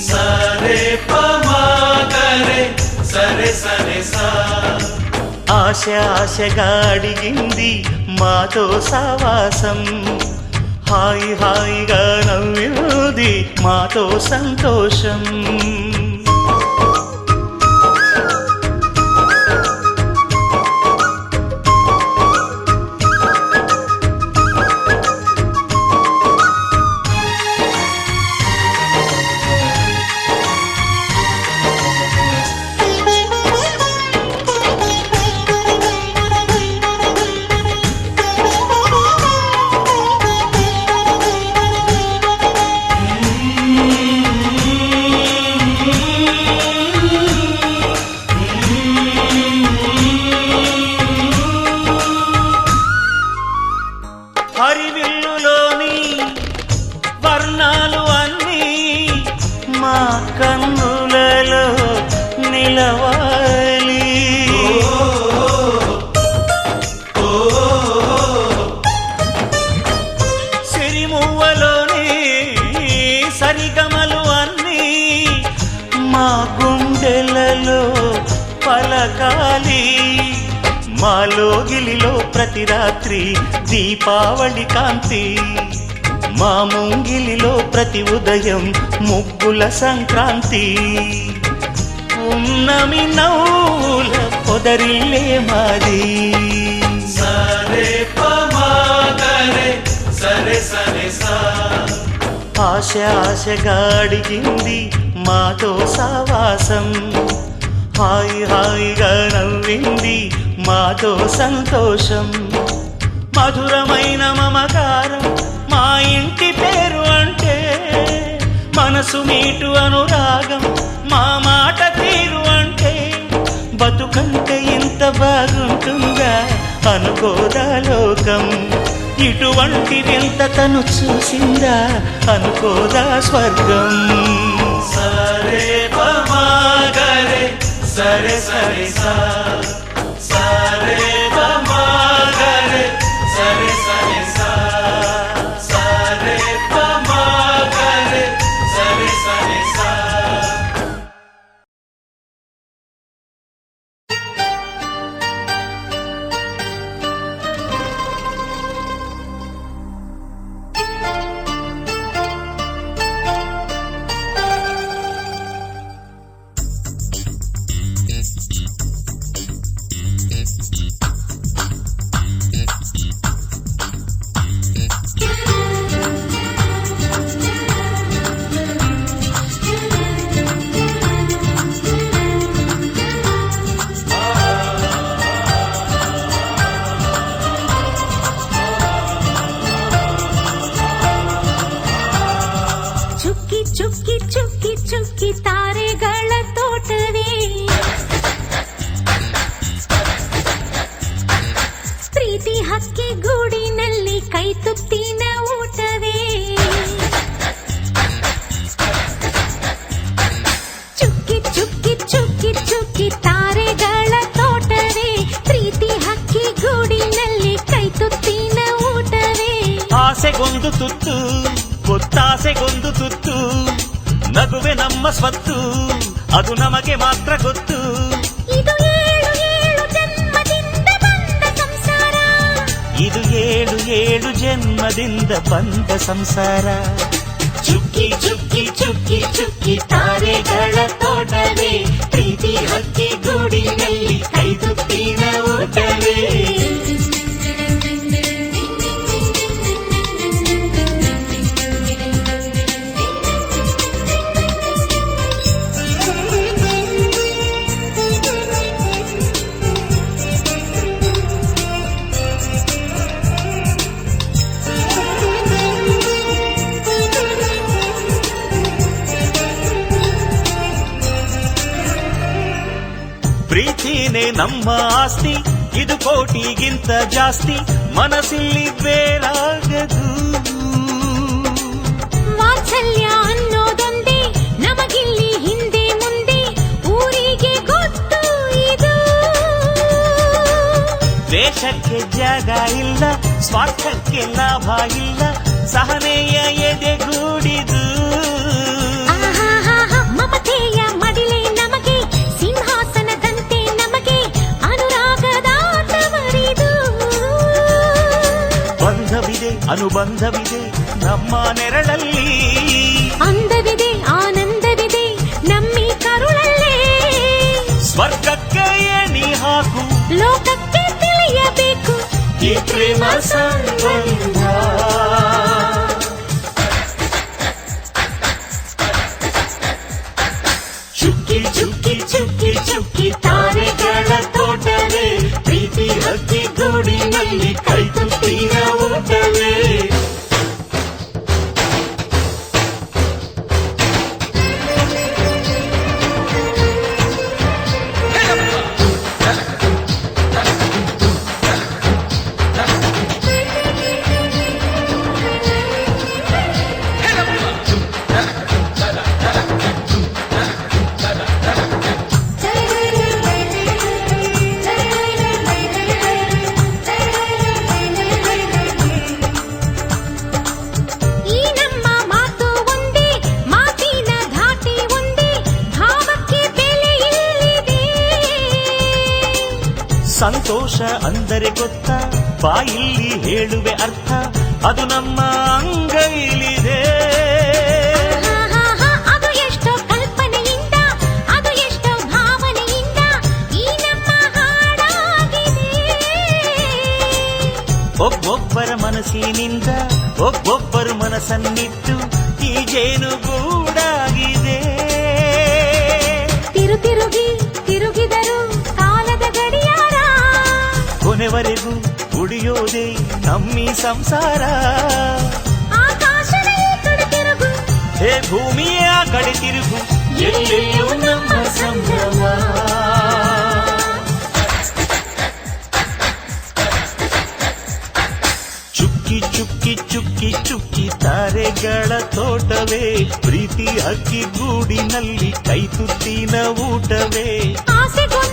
సరే పమాగరే సరే సరే సా ఆశ ఆశగా అడిగింది మాతో సావాసం, హాయి హాయిగా నవ్వింది మాతో సంతోషం. హరివిల్లులోని వర్ణాలు అన్నీ మా కన్నులలో నిలవాలి. సిరిమువ్వలోని సరిగమలు అన్నీ మా గుండెలలో పలకాలి. మాలో గిలిలో ప్రతి రాత్రి దీపావళి కాంతి, మా ముంగిలిలో ప్రతి ఉదయం ముగ్గుల సంక్రాంతి. ఉన్నమి నవ్వుల పొదరిల్లే మాది. సరే పమాగరే సరే సరే సా ఆశ ఆశగా అడిగింది మాతో సావాసం, హాయి హాయిగా నవ్వింది మాతో సంతోషం. మధురమైన మమకారం మా ఇంటి పేరు అంటే, మనసు మీటు అనురాగం మా మాట తీరు అంటే, బతుకంటే ఇంత బాగుంటుందా అనుకోదా లోకం. ఇటువంటి వింత తను చూసిందా అనుకోదా స్వర్గం. సరే పమాగరే సరే సరే సా సరే పమాగరే సరే సరే సా సరే పమాగరే సరే సరే సా. ಚುಕ್ಕಿ ಚುಕ್ಕಿ ಚುಕ್ಕಿ ತಾರೆಗಳ ತೋಟವೇ, ಪ್ರೀತಿ ಹಕ್ಕಿ ಗೂಡಿನಲ್ಲಿ ಕೈ ತುತ್ತಿನ ಊಟವೇ. ಚುಕ್ಕಿ ಚುಕ್ಕಿ ಚುಕ್ಕಿ ಚುಕ್ಕಿ ತಾರೆಗಳ ತೋಟವೇ, ಪ್ರೀತಿ ಹಕ್ಕಿ ಗೂಡಿನಲ್ಲಿ ಕೈ ತುತ್ತಿನ ಊಟವೇ. ಆಸೆಗೊಂದು ತುತ್ತು ಗೊತ್ತಾಸೆಗೊಂದು ತುತ್ತು, ನಗುವೆ ನಮ್ಮ ಸ್ವತ್ತು ಅದು ನಮಗೆ ಮಾತ್ರ ಗೊತ್ತು. ಇದು ಏಳು ಏಳು ಜನ್ಮದಿಂದ ಬಂದ ಸಂಸಾರ, ಇದು ಏಳು ಏಳು ಜನ್ಮದಿಂದ ಬಂದ ಸಂಸಾರ. ಚುಕ್ಕಿ ಚುಕ್ಕಿ ಚುಕ್ಕಿ ಚುಕ್ಕಿ ತಾರೆಗಳ ತೋಟವೇ, ಪ್ರೀತಿ ಹಕ್ಕಿ ಗೂಡಿನಲ್ಲಿ ಕೈ ತುತ್ತಿನ ಊಟವೇ. ಪ್ರೀತಿನೇ ನಮ್ಮ ಆಸ್ತಿ, ಇದು ಕೋಟಿಗಿಂತ ಜಾಸ್ತಿ, ಮನಸ್ಸಿಲ್ಲಿ ಬೇರಾಗದು. ವಾತ್ಸಲ್ಯ ಅನ್ನೋದೊಂದೇ ನಮಗಿಲ್ಲಿ ಹಿಂದೆ ಮುಂದೆ ಊರಿಗೆ ಗೊತ್ತು ಇದು. ವೇಷಕ್ಕೆ ಜಾಗ ಇಲ್ಲ, ಸ್ವಾರ್ಥಕ್ಕೆ ಲಾಭ ಇಲ್ಲ ಸಹನೆಯ ಎದೆಗೂಡಿದು ಆಹಾಹಾಹಾ, ಮಮತೆಯ ಮಡಿಲೆ ನಮಗೆ ಸಿಂಹಾಸನದಂತೆ ನಮಗೆ ಅನುರಾಗದ ತವರಿದು ಬಂಧವಿದೆ ಅನುಬಂಧವಿದೆ ನಮ್ಮ ನೆರಳಲ್ಲಿ ಅಂದವಿದೆ ಆನಂದವಿದೆ ನಮ್ಮಿ ಕರುಳಲ್ಲೇ ಸ್ವರ್ಗಕ್ಕೆ ಎಣಿ ಹಾಕು ಲೋಕಕ್ಕೆ ತಿಳಿಯಬೇಕು ಈ ಪ್ರೇಮ ಸಂಬಂಧ ಚುಕ್ಕಿ ಚುಕ್ಕಿ ಚುಕ್ಕಿ ಚುಕ್ಕಿ ತಾರೆಗಳ ತೋಟವೇ ಪ್ರೀತಿ ಹಕ್ಕಿ ಗೂಡಿನಲ್ಲಿ ಕೈ ತುತ್ತಿನ ಊಟವೇ ಈ ನಮ್ಮ ಮಾತು ಒಂದೇ ಮಾತಿನ ಧಾಟಿ ಒಂದೇ ಭಾವಕ್ಕೆ ಬೆಲೆ ಇಲ್ಲಿದೆ ಸಂತೋಷ ಅಂದರೆ ಗೊತ್ತಾ ಬಾಯಿಲ್ಲಿ ಹೇಳುವೆ ಅರ್ಥ ಅದು ನಮ್ಮ ಅಂಗೈಲಿದೆ ಆಹಾಹಾಹಾ, ಅದು ಎಷ್ಟೋ ಕಲ್ಪನೆಯಿಂದ ಅದು ಎಷ್ಟೋ ಭಾವನೆಯಿಂದ ಈ ನಮ್ಮ ಹಾಡಾಗಿದೆ ಒಬ್ಬೊಬ್ಬರ ಮನಸ್ಸಿನಿಂದ ಒಬ್ಬೊಬ್ಬರು ಮನಸ್ಸನ್ನಿಟ್ಟು ಈ ಜೇನುಗೂಡಾಗಿದೆ ತಿರುಗಿ ತಿರುಗಿದರು ಕಾಲದ ಗಡಿಯಾರ ಕೊನೆವರೆಗೂ ಉಳಿಯೋದೇ ನಮ್ಮಿ ಸಂಸಾರ ಆಕಾಶದ ಈ ಕಡೆ ತಿರುಗು ಹೇ ಭೂಮಿಯ ಆ ಕಡೆ ತಿರುಗು ಎಲ್ಲೆಲ್ಲೂ ನಮ್ಮ ಸಂಭ್ರಮ ಚುಕ್ಕಿ ಚುಕ್ಕಿ ಚುಕ್ಕಿ ಚುಕ್ಕಿ ತಾರೆಗಳ ತೋಟವೇ ಪ್ರೀತಿ ಹಕ್ಕಿ ಗೂಡಿನಲ್ಲಿ ಕೈ ತುತ್ತಿನ ಊಟವೇ ಆಸೆಗೊಂದು